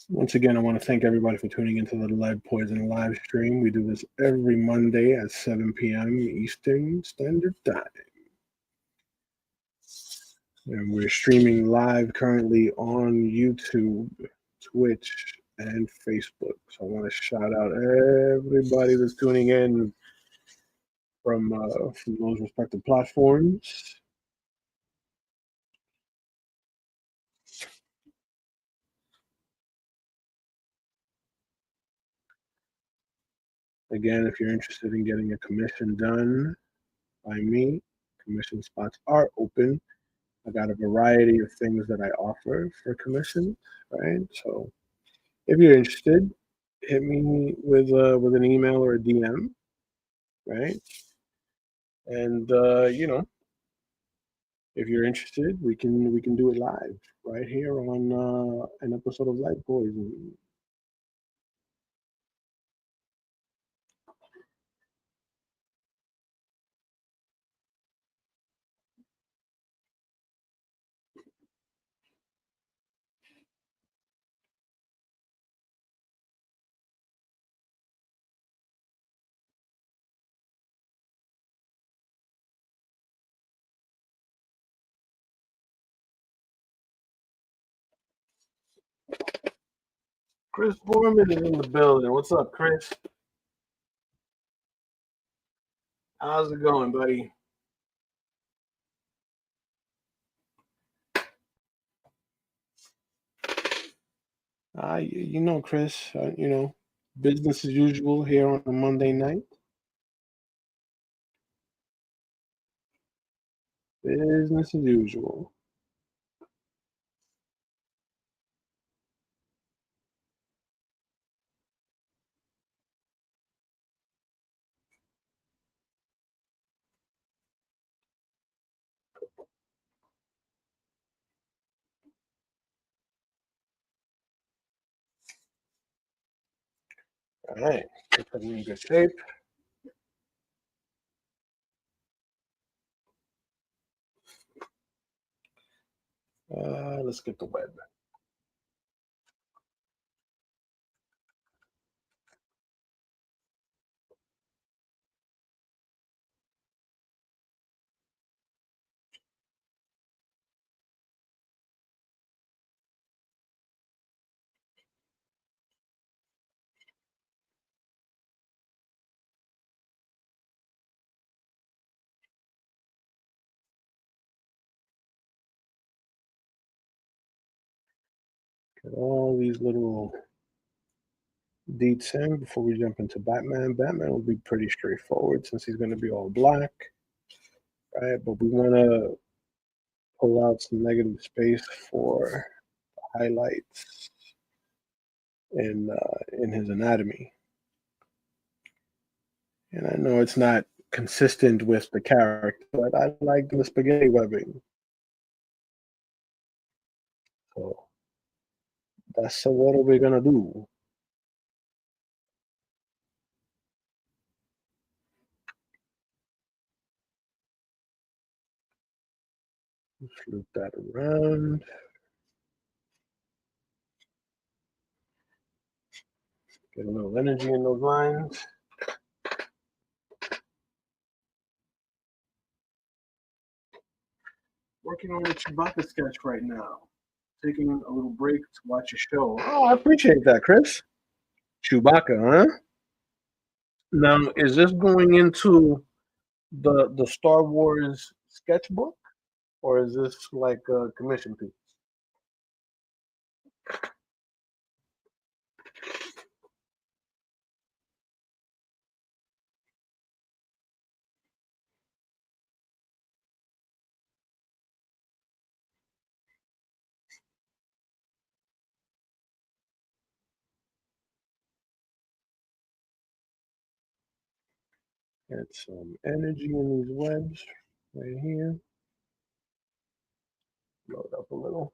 Once again, I want to thank everybody for tuning into the Lead Poison live stream. We do this every Monday at 7 p.m. Eastern Standard Time. And we're streaming live currently on YouTube, Twitch, and Facebook. So I want to shout out everybody that's tuning in from those respective platforms. Again, if you're interested in getting a commission done by me, commission spots are open. I got a variety of things that I offer for commission, right? So if you're interested, hit me with an email or a DM, right? And if you're interested, we can do it live right here on an episode of Light Poison. Chris Borman is in the building. What's up, Chris? How's it going, buddy? Chris, business as usual here on a Monday night. Business as usual. All right, get them in good shape. Let's get the web. Get all these little deets in before we jump into Batman. Batman will be pretty straightforward since he's going to be all black, right? But we want to pull out some negative space for highlights in his anatomy. And I know it's not consistent with the character, but I like the spaghetti webbing. So that's what we're gonna do. Flip that around. Get a little energy in those lines. Working on the Chewbacca sketch right now. Taking a little break to watch a show. Oh, I appreciate that, Chris. Chewbacca, huh? Now, is this going into the Star Wars sketchbook, or is this like a commission piece? Get some energy in these webs right here. Load up a little.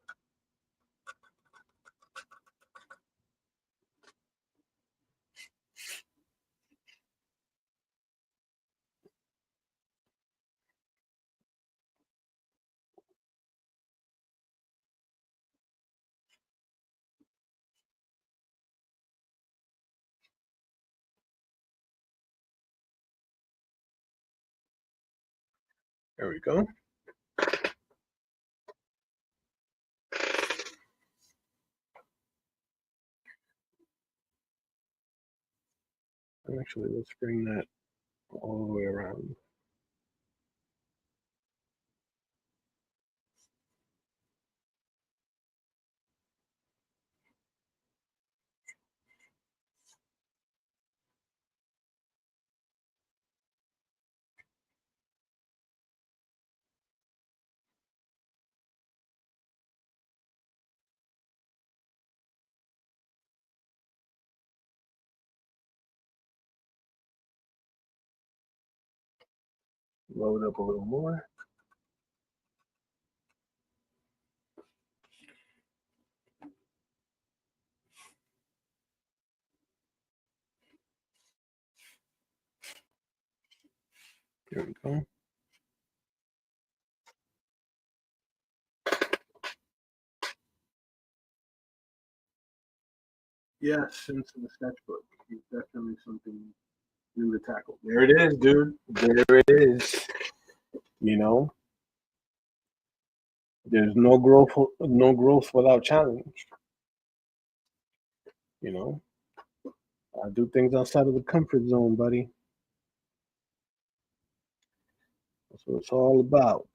There we go. Actually, let's bring that all the way around. Load up a little more. There we go. Yes, into the sketchbook. It's definitely something new to tackle. There it is, dude. There it is. You know, there's no growth without challenge. You know, I do things outside of the comfort zone, buddy. That's what it's all about.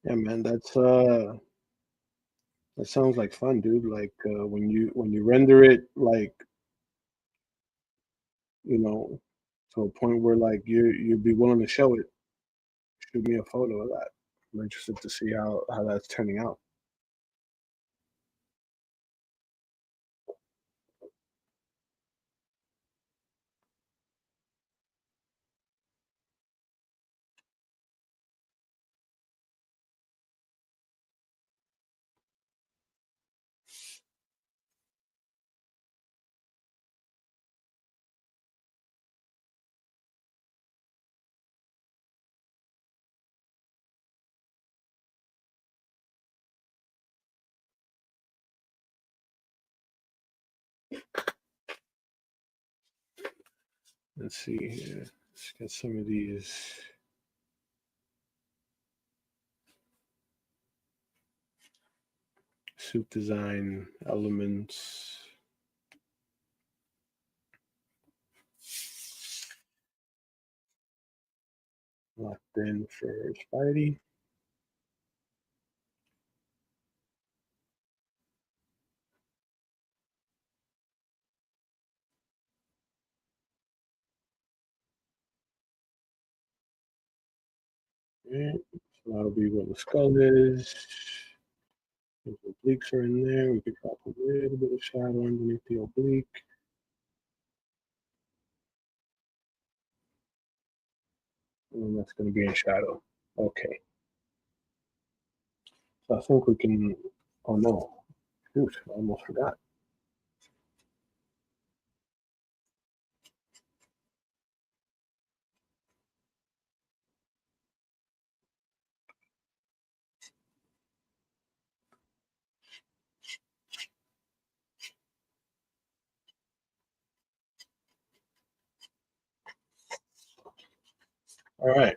Yeah, man, that sounds like fun, dude. Like when you render it, like you know, to a point where like you'd be willing to show it. Shoot me a photo of that. I'm interested to see how that's turning out. Let's see here. Let's get some of these suit design elements locked in for Spidey. Okay, so that'll be where the skull is. If the obliques are in there, we could drop a little bit of shadow underneath the oblique. And then that's going to be in shadow. Okay. So I think we can. Oh no. Shoot, I almost forgot. All right.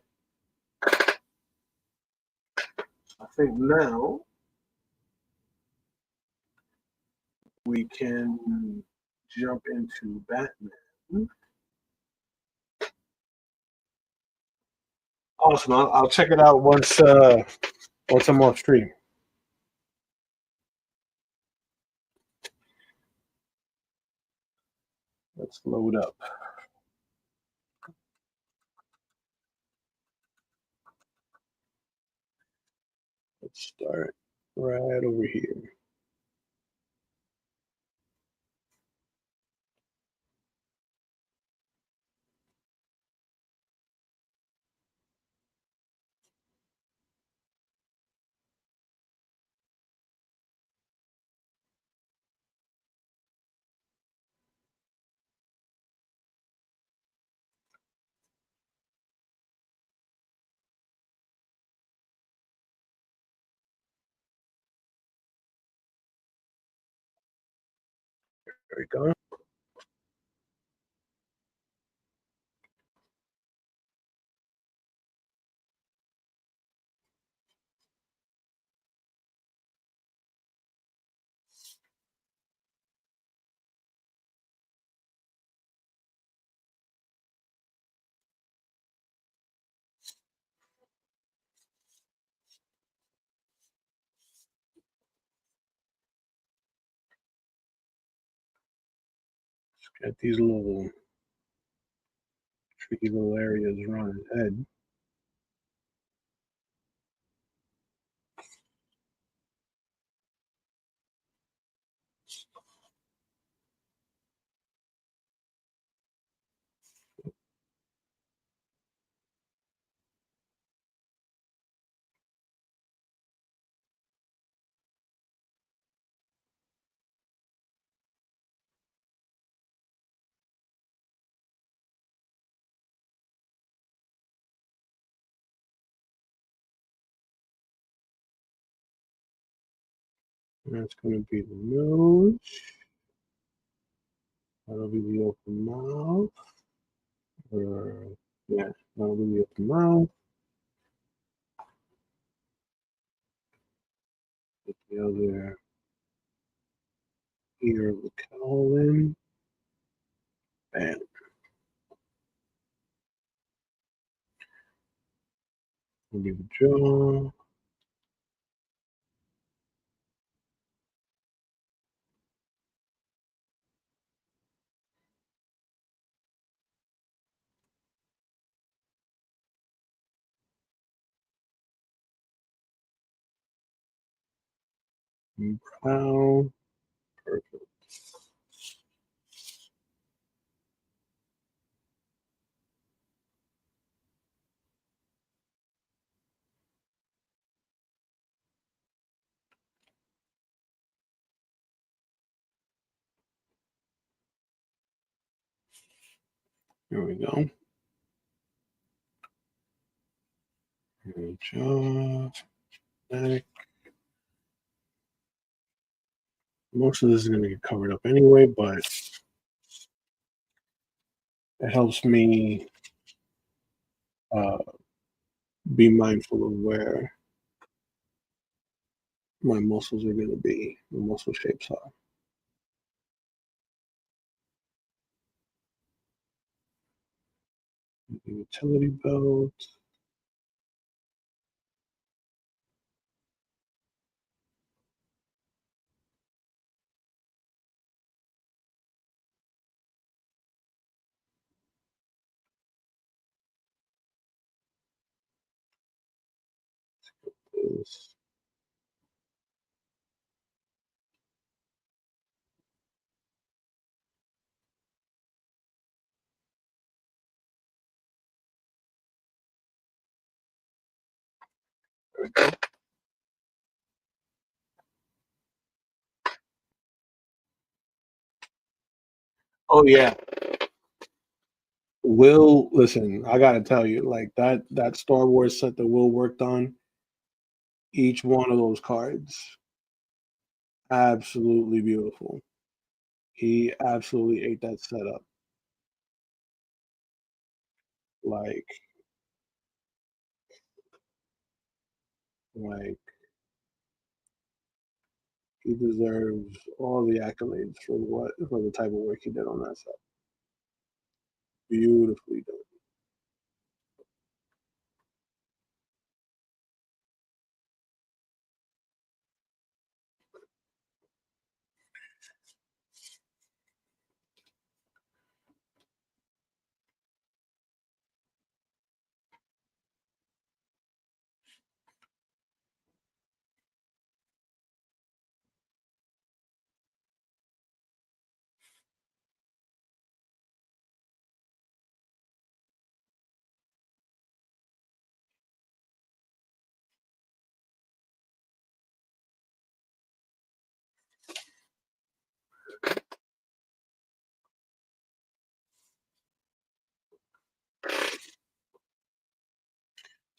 I think now we can jump into Batman. Awesome. I'll check it out once I'm off stream. Let's load up. Let's start right over here. There we go. Got these little tricky little areas around his head. That's going to be the nose. That'll be the open mouth. Yeah, that'll be the open mouth. Put the other ear of the cowl in. Bam. That'll be the jaw. Brow. Perfect. There we go. Jaw, neck. Most of this is going to get covered up anyway, but it helps me be mindful of where my muscles are going to be, the muscle shapes are. The utility belt. This. Oh yeah. Will, listen, I gotta tell you, like that Star Wars set that Will worked on, each one of those cards, absolutely beautiful. He absolutely ate that setup. Like, like he deserves all the accolades for the type of work he did on that set. Beautifully done.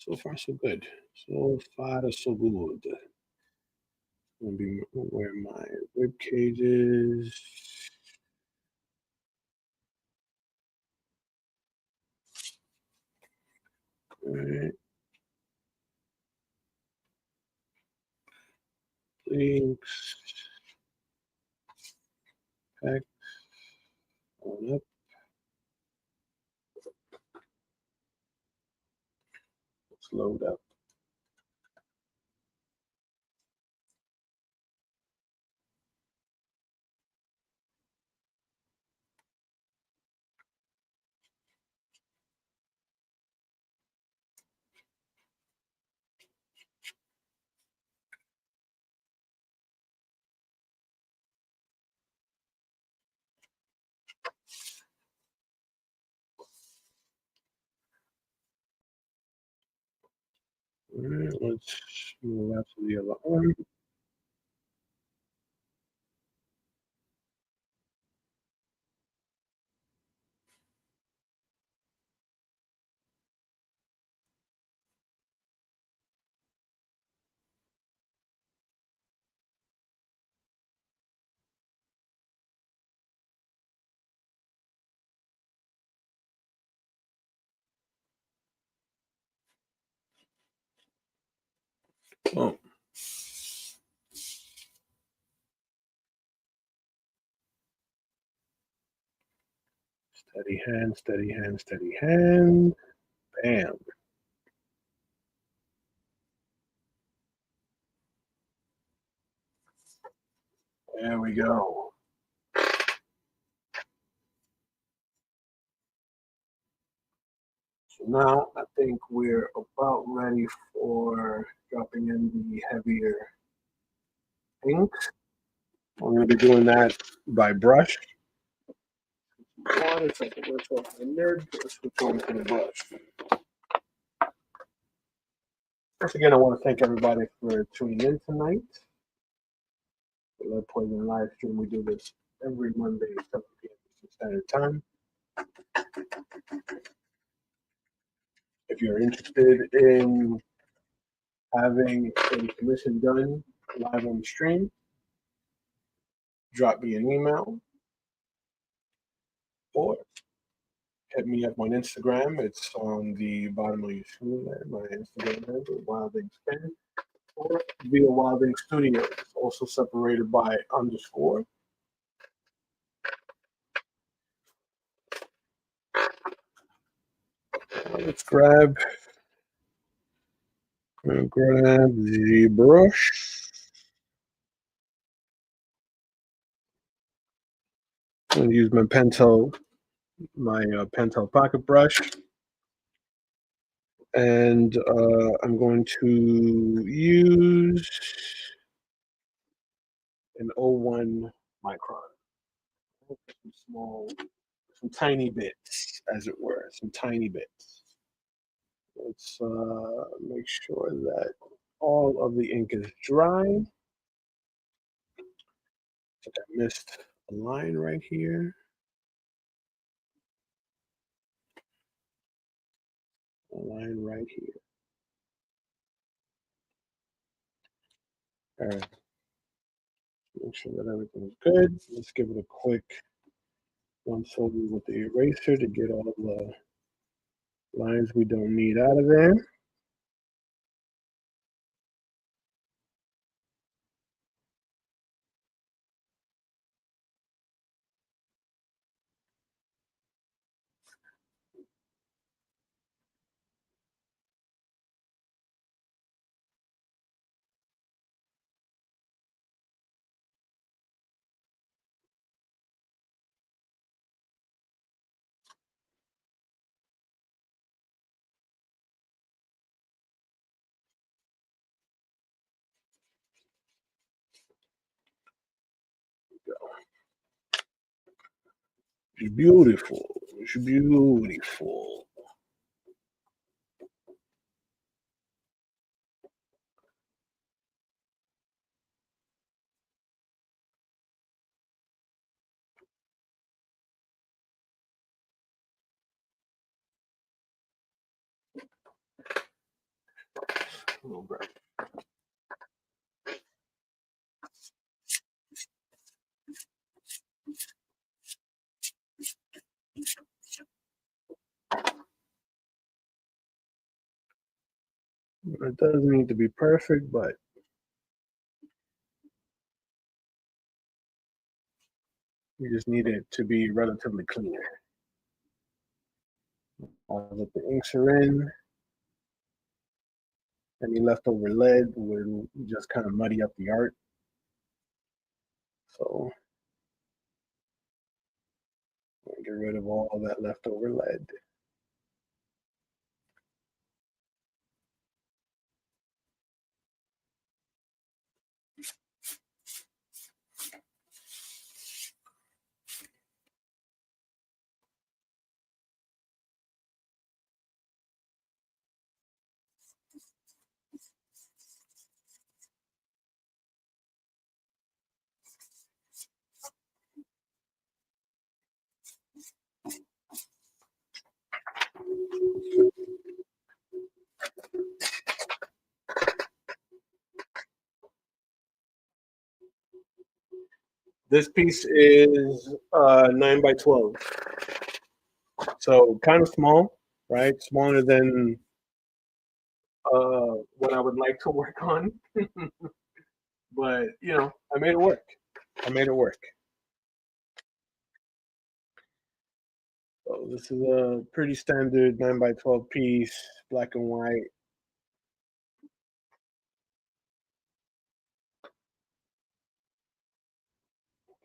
So far, so good. So far, so good. Gonna be where my rib cage is. All right, links, pack on up. Let's load up. All right, let's move out to the other arm. Oh, steady hand, steady hand, steady hand. Bam. There we go. So now I think we're about ready for dropping in the heavier ink. I'm going to be doing that by brush. One second, let's go to the nerd. Let's switch over to the brush. Once again, I want to thank everybody for tuning in tonight. The Lead Poison live stream. We do this every Monday at 7 p.m. Eastern Standard Time. If you're interested in having a commission done live on the stream, drop me an email or hit me up on Instagram. It's on the bottom of your screen there. My Instagram handle, Wild Ink Pen, or via Wild Ink Studios, also separated by underscore. Let's grab the brush. I'm gonna use my Pentel pocket brush. And I'm going to use an 01 micron. Some small, some tiny bits, as it were, some tiny bits. Let's make sure that all of the ink is dry. I think I missed a line right here. A line right here. All right. Make sure that everything's good. Let's give it a quick once over with the eraser to get all the lines we don't need out of there. It's beautiful. It's beautiful. Oh, bro. It doesn't need to be perfect, but we just need it to be relatively clean. All that the inks are in. Any leftover lead will just kind of muddy up the art. So get rid of all that leftover lead. This piece is 9 by 12. So kind of small, right? Smaller than what I would like to work on. But, you know, I made it work. I made it work. So this is a pretty standard 9 by 12 piece, black and white.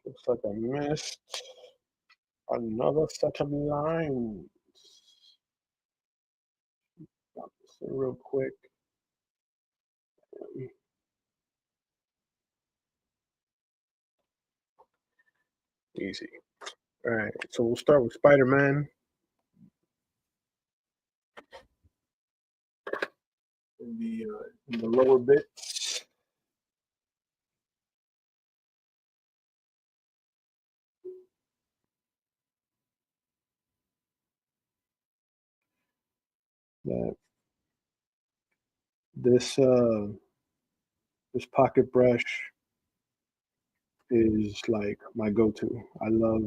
Looks like I missed another set of lines. Got this in real quick. Easy. All right, so we'll start with Spider-Man. In the lower bit. That this this pocket brush is like my go-to. I love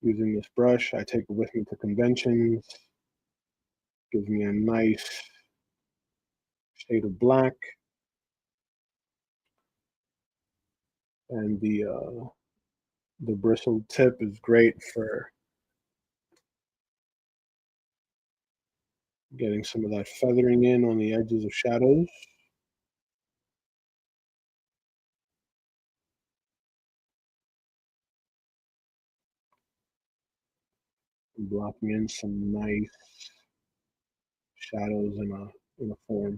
using this brush. I take it with me to conventions. Gives me a nice shade of black, and the bristled tip is great for getting some of that feathering in on the edges of shadows. Blocking in some nice shadows in a form.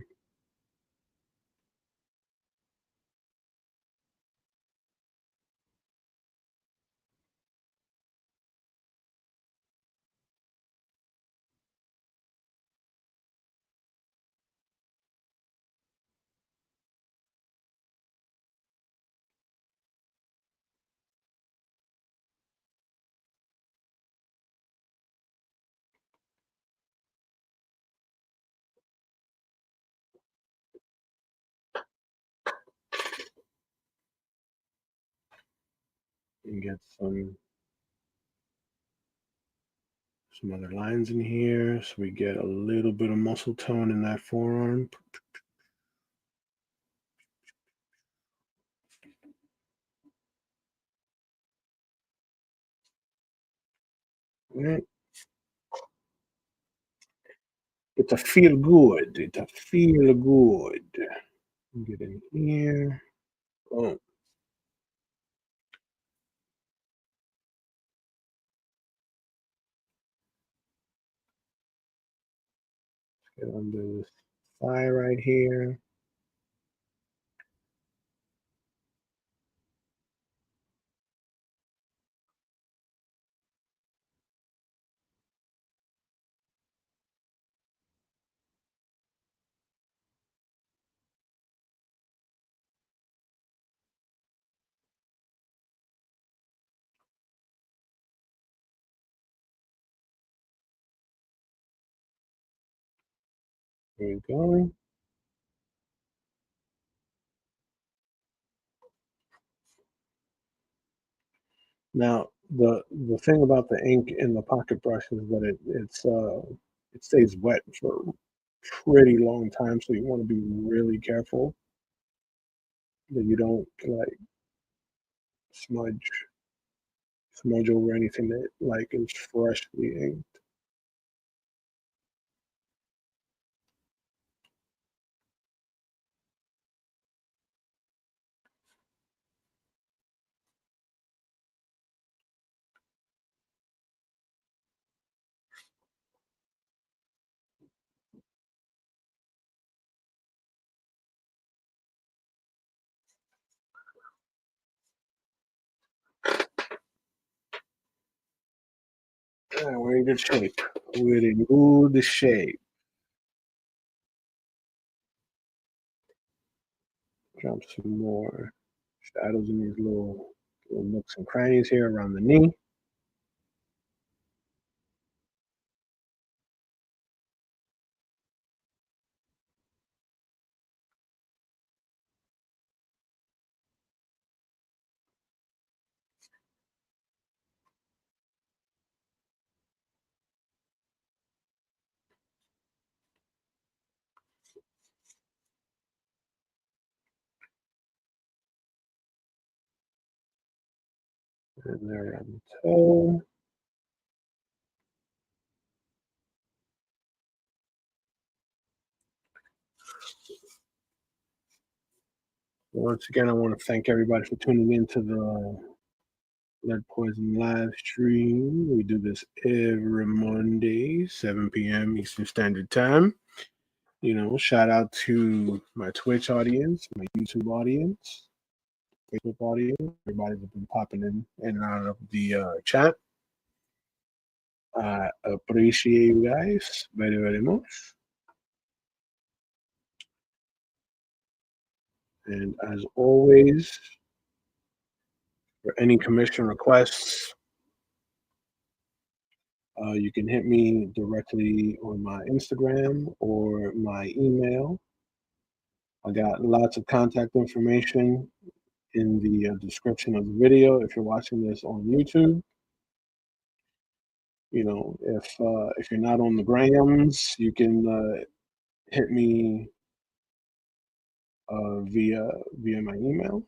And get some other lines in here, so we get a little bit of muscle tone in that forearm. Right. It's a feel good. It's a feel good. Get in here. Oh, get under this thigh right here. There we go. Now, the thing about the ink in the pocket brush is that it stays wet for a pretty long time, so you want to be really careful that you don't like smudge over anything that like is freshly inked. Yeah, we're in good shape. We're in good shape. Drop some more shadows in these little nooks and crannies here around the knee. And there around the toe. Once again, I want to thank everybody for tuning in to the Lead Poison live stream. We do this every Monday, 7 p.m. Eastern Standard Time. You know, shout out to my Twitch audience, my YouTube audience, Facebook audience, everybody that's been popping in and out of the chat. I appreciate you guys very, very much. And as always, for any commission requests, you can hit me directly on my Instagram or my email. I got lots of contact information in the description of the video if you're watching this on YouTube. You know, if you're not on the grams, you can hit me via my email,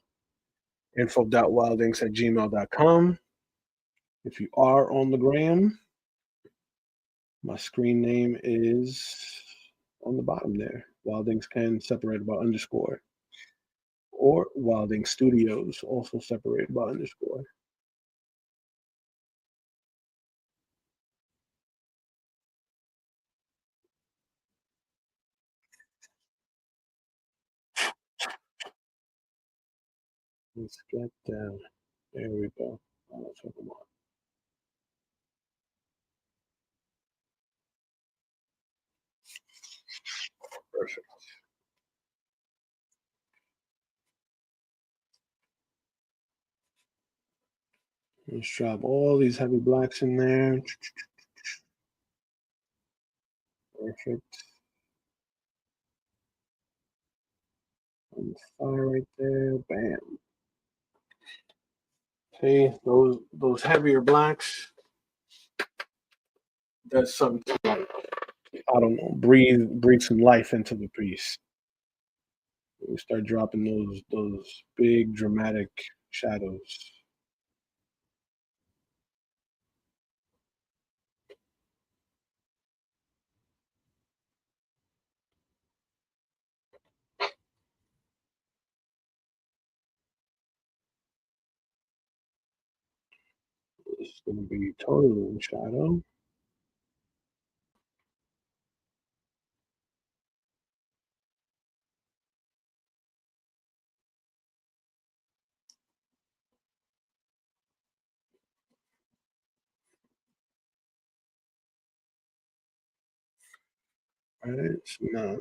info.wildinks@gmail.com. If you are on the gram, my screen name is on the bottom there. Wildinks can separated by underscore. Or Wilding Studios, also separated by underscore. Let's get down. There we go. Let's hook them up. Perfect. Let's drop all these heavy blacks in there. Perfect. On the fire right there. Bam. See those heavier blacks. That's something to, like, I don't know, breathe some life into the piece. We start dropping those big dramatic shadows. This is gonna be totally in shadow. All right, so now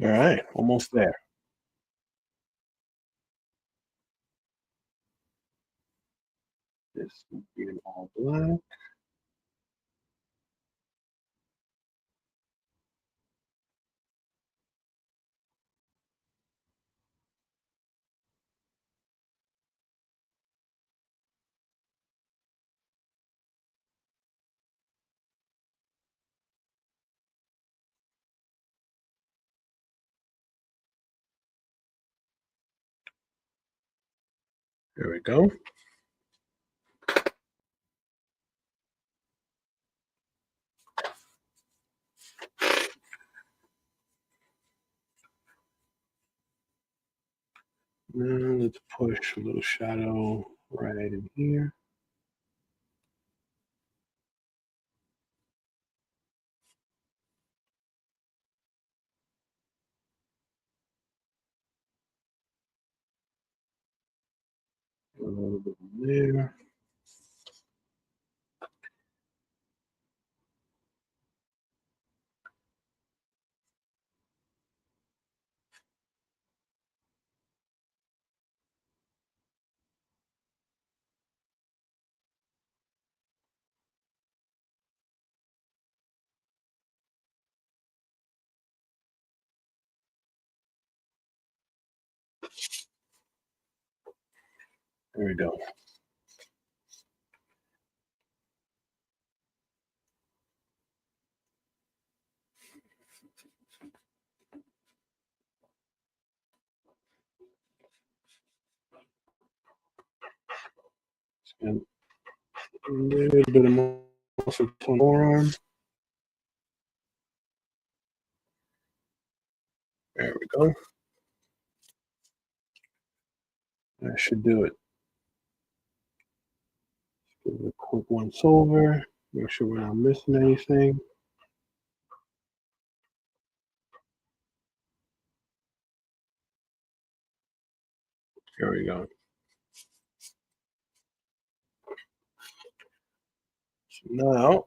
all right, almost there. This will be an all black. There we go. Now let's push a little shadow right in here. A little bit there. There we go. And a little bit of muscle tone forearm. There we go. That should do it. Give it a quick once over. Make sure we're not missing anything. There we go. So now,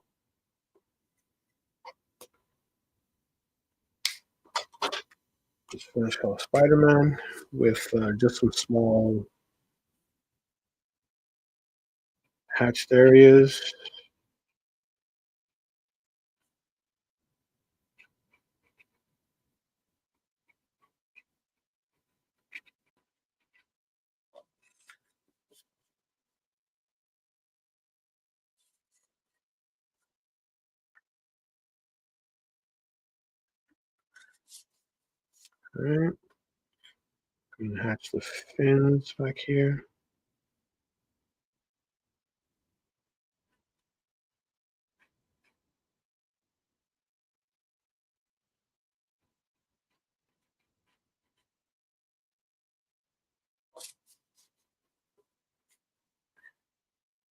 just finish off Spider-Man with just some small hatched areas. All right. I'm gonna hatch the fins back here.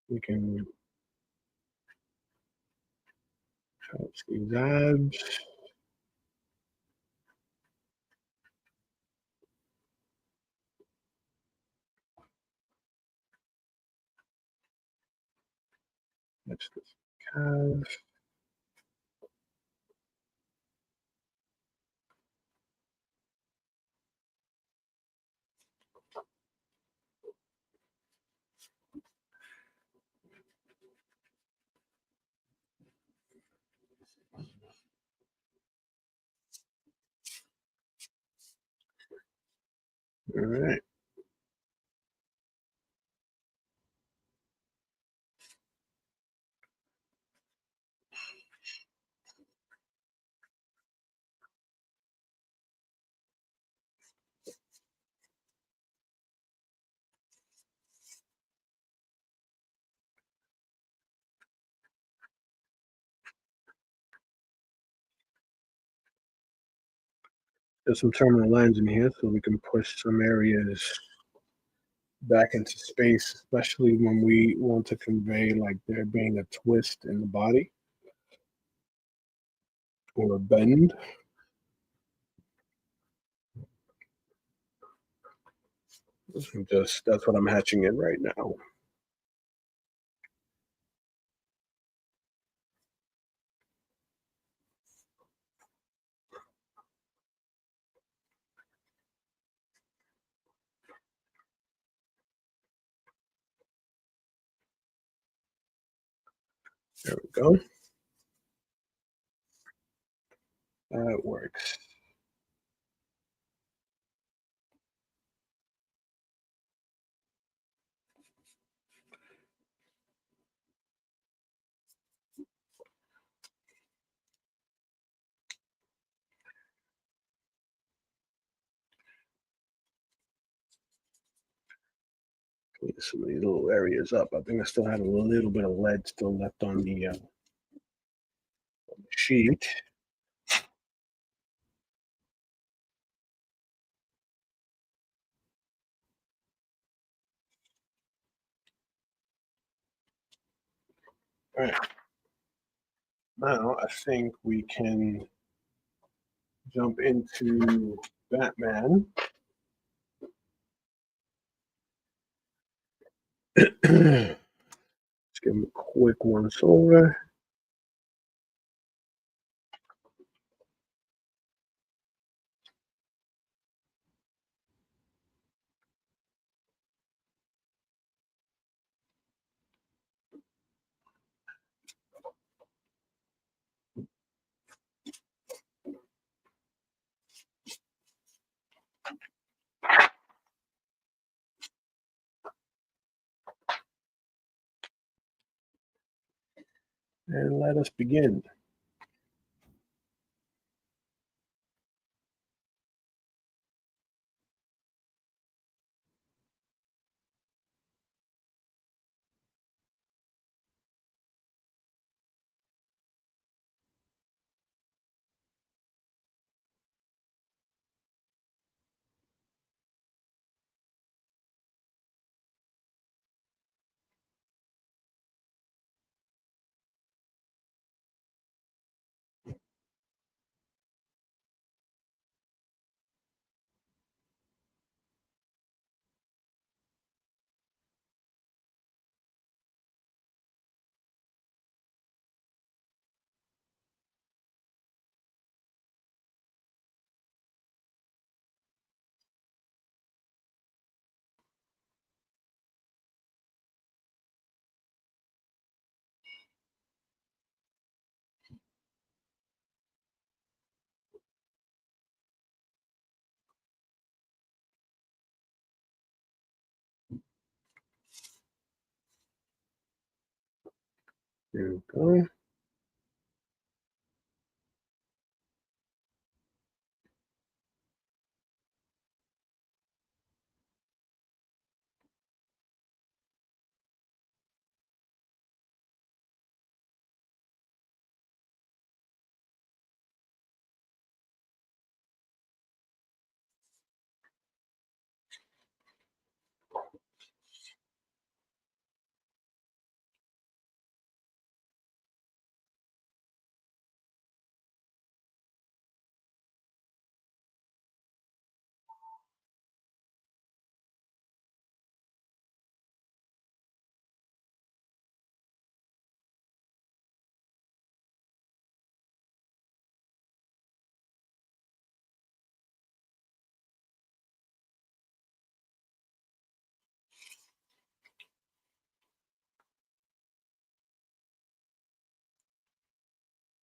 We can hatch these abs. Hatch this calf. All right. There's some terminal lines in here so we can push some areas back into space, especially when we want to convey like there being a twist in the body or a bend. That's what I'm hatching in right now. There we go. That works. Clean some of these little areas up. I think I still have a little bit of lead still left on the sheet. All right. Now I think we can jump into Batman. Let's give him a quick once over. And let us begin. There we go.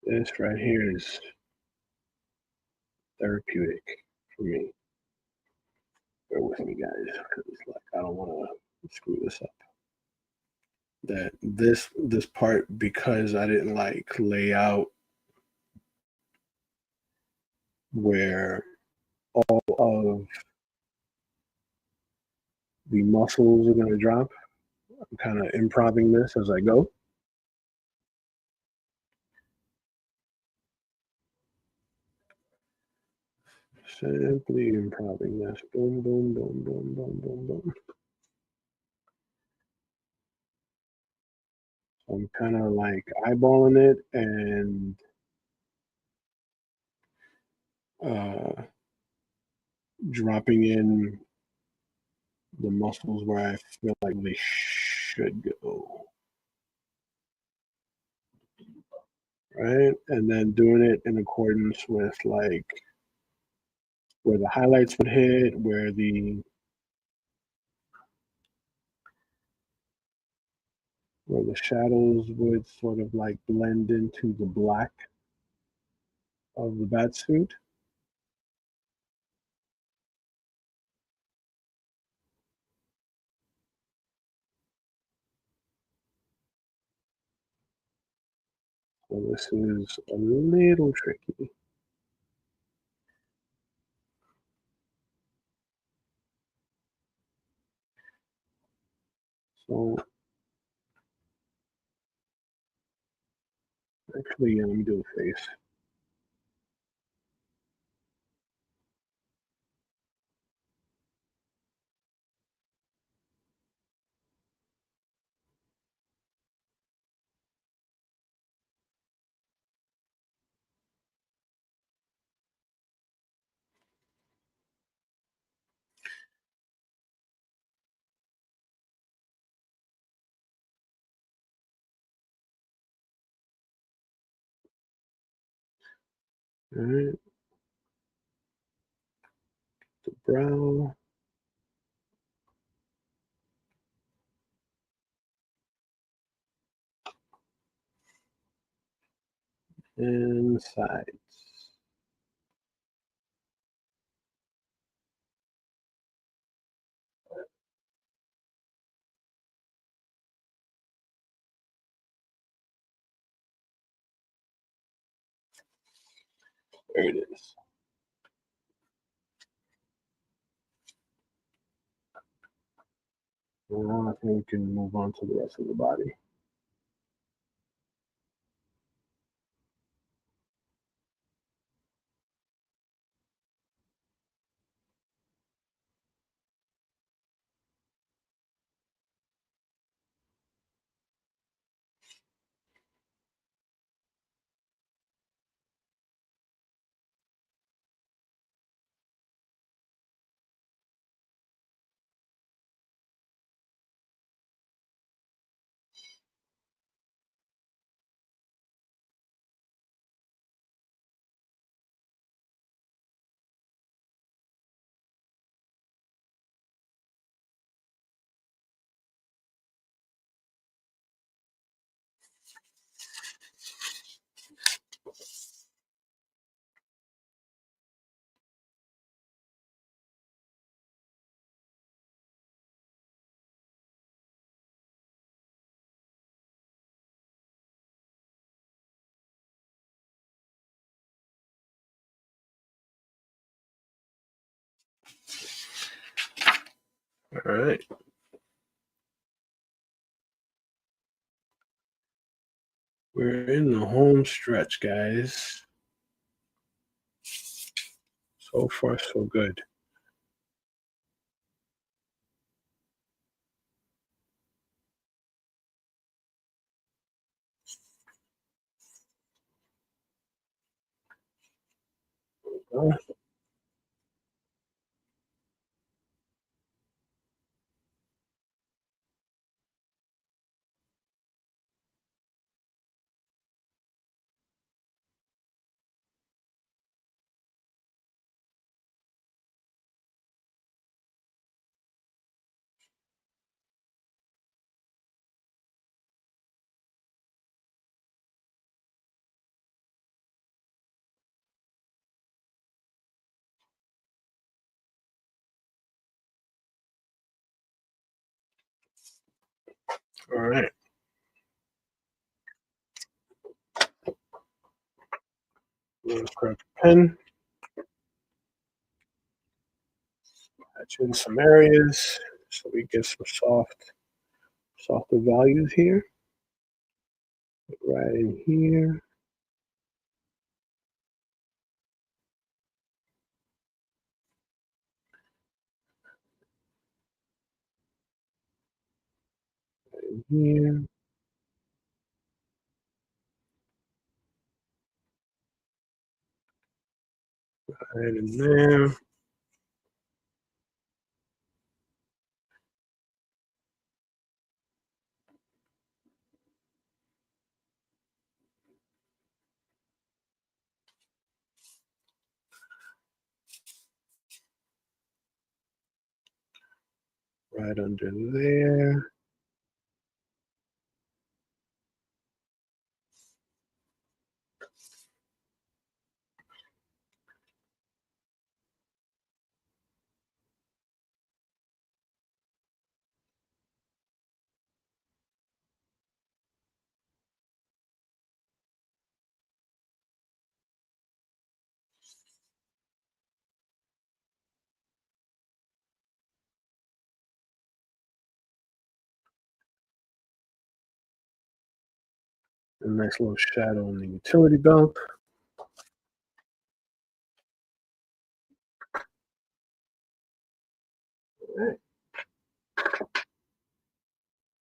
This right here is therapeutic for me. Bear with me, guys, because like I don't want to screw this up. That this part, because I didn't like lay out where all of the muscles are going to drop. I'm kind of improvising this as I go. Simply improvising this. Boom, boom, boom, boom, boom, boom, boom. So I'm kind of like eyeballing it and dropping in the muscles where I feel like they should go. Right? And then doing it in accordance with like where the highlights would hit, where the shadows would sort of like blend into the black of the bat suit. So this is a little tricky. So actually, yeah, let me do the face. All right, the brow. And sides. There it is. Now I think we can move on to the rest of the body. All right. We're in the home stretch, guys. So far, so good. All right. Let's grab a pen, patch in some areas so we get some softer values here. Right in here. Right in here. Right in there. Right under there. A nice little shadow on the utility belt. All right.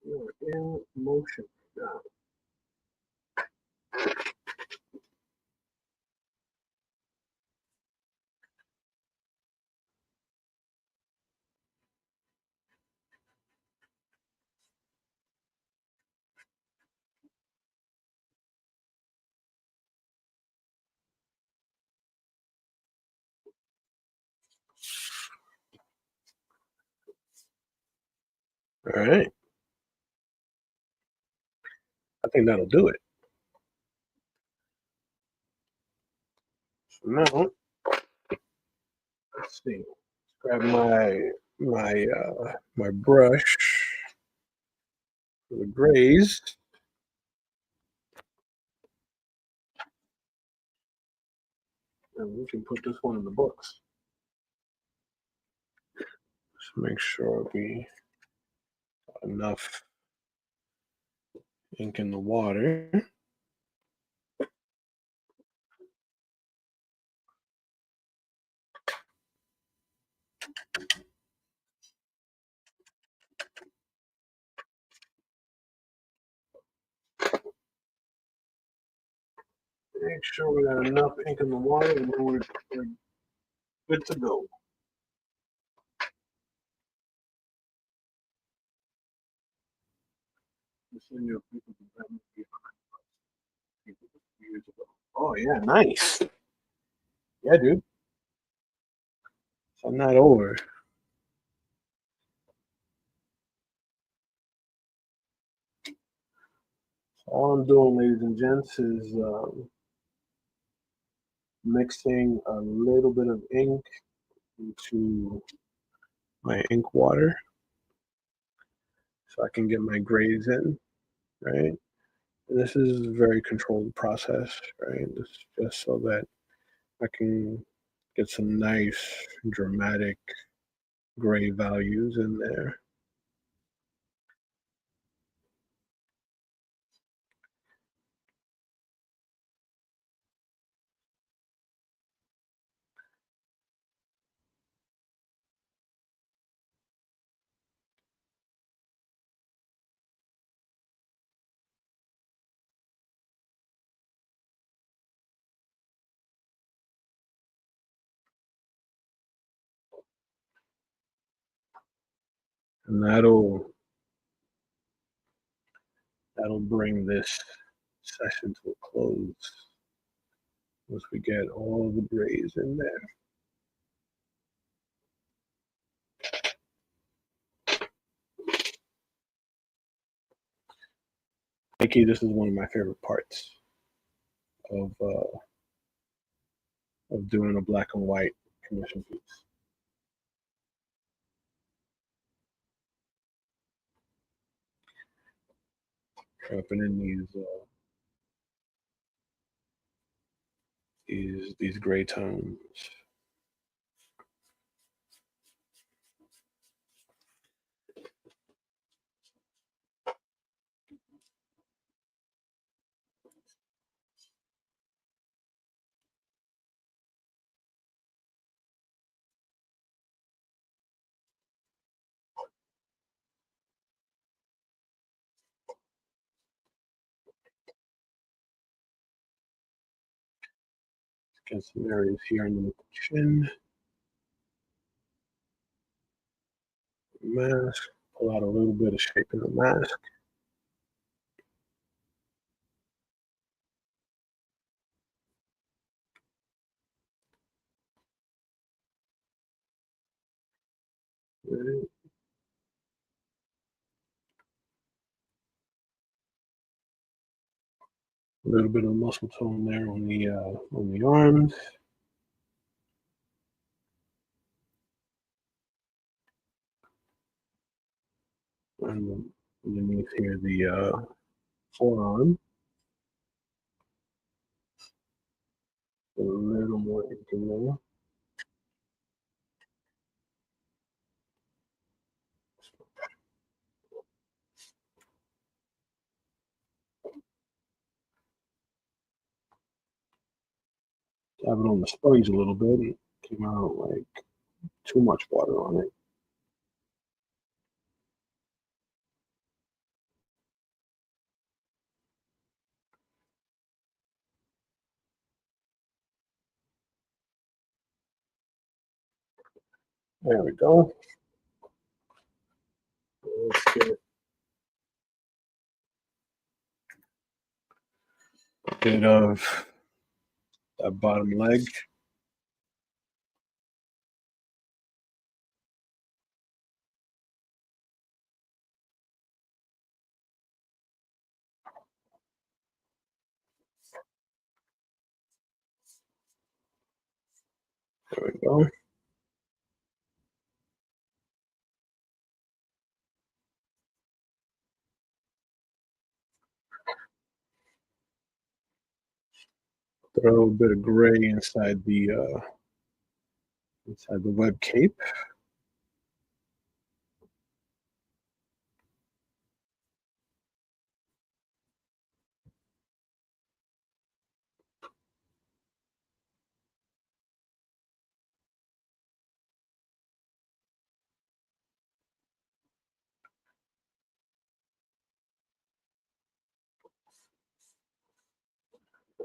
We're in motion now. All right. I think that'll do it. So now, let's see. Grab my brush for the grays. And we can put this one in the books. Just make sure we got enough ink in the water. Make sure we got enough ink in the water and then we're good to go. Oh yeah, nice. Yeah, dude. So I'm not over. So all I'm doing, ladies and gents, is mixing a little bit of ink into my ink water so I can get my grays in, right? And this is a very controlled process, right? This is just so that I can get some nice dramatic gray values in there. And that'll bring this session to a close once we get all the grays in there. Nikki, this is one of my favorite parts of doing a black and white commission piece. Dropping in these gray tones. Get some areas here underneath the chin. Mask. Pull out a little bit of shape in the mask. Right. A little bit of muscle tone there on the arms. And underneath here, the forearm. A little more ink in there. Dab it on the sponge a little bit. It came out like too much water on it. There we go. Let's get a bit of that bottom leg. There we go. Throw a bit of gray inside the web cape.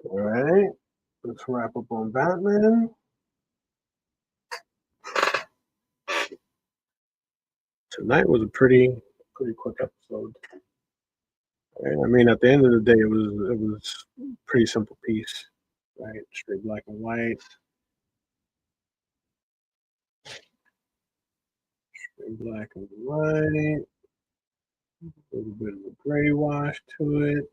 All right, let's wrap up on Batman. Tonight was a pretty quick episode. Right? I mean, at the end of the day, it was a pretty simple piece, right? Straight black and white. Straight black and white. A little bit of a gray wash to it.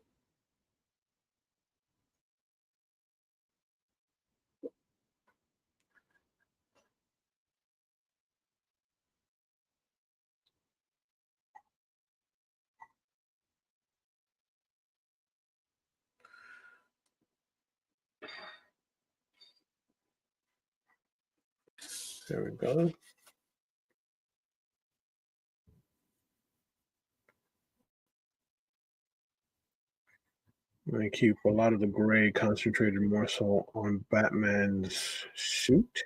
There we go. I keep a lot of the gray concentrated more so on Batman's suit,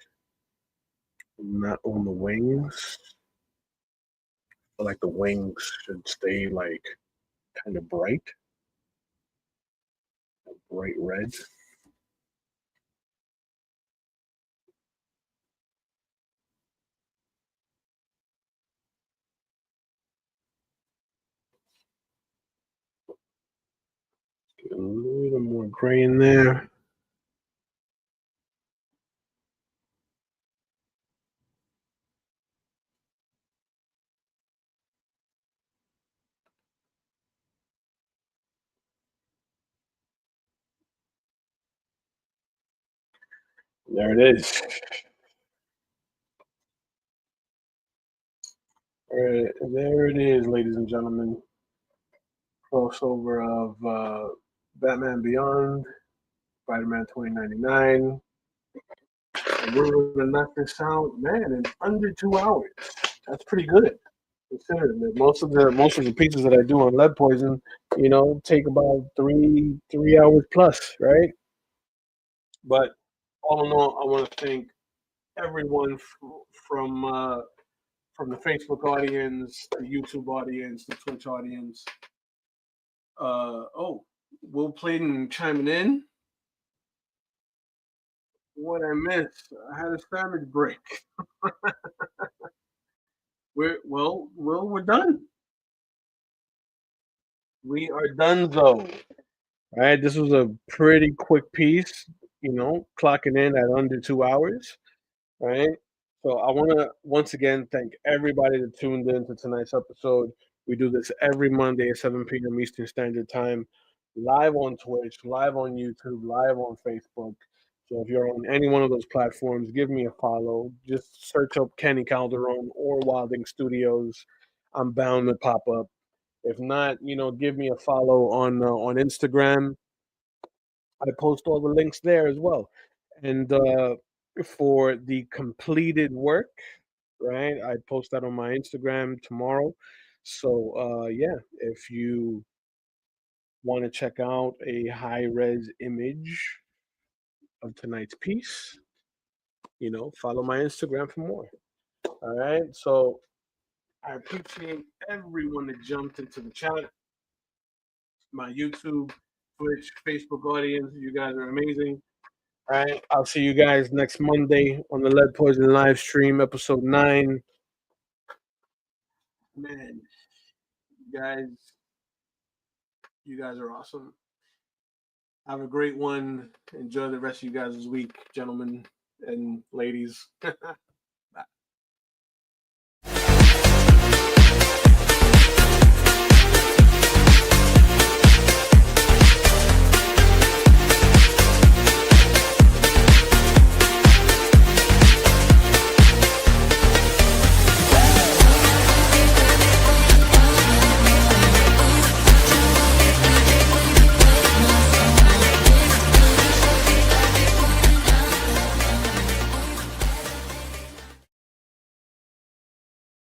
not on the wings. But like the wings should stay like kind of bright red. Get a little more gray in there. There it is. All right, there it is, ladies and gentlemen. Crossover of Batman Beyond, Spider-Man 2099. And we're gonna knock this out, man, in under 2 hours. That's pretty good. Considering that most of the pieces that I do on lead poison, take about three hours plus, right? But all in all, I want to thank everyone from the Facebook audience, the YouTube audience, the Twitch audience. Will Clayton chiming in. What I missed, I had a sandwich break. We're done. We are done though. All right, this was a pretty quick piece. Clocking in at under 2 hours. Right. So I want to once again thank everybody that tuned in to tonight's episode. We do this every Monday at 7 p.m. Eastern Standard Time, live on Twitch, live on YouTube, live on Facebook. So if you're on any one of those platforms, give me a follow. Just search up Kenny Calderon or Wilding Studios. I'm bound to pop up. If not, give me a follow on Instagram. I post all the links there as well. And for the completed work, right? I post that on my Instagram tomorrow. So yeah, if you want to check out a high res image of tonight's piece, follow my Instagram for more. All right. So I appreciate everyone that jumped into the chat, my YouTube, Twitch, Facebook audience. You guys are amazing. All right. I'll see you guys next Monday on the Lead Poison live stream, episode 9. Man, guys, you guys are awesome. Have a great one. Enjoy the rest of you guys' week, gentlemen and ladies.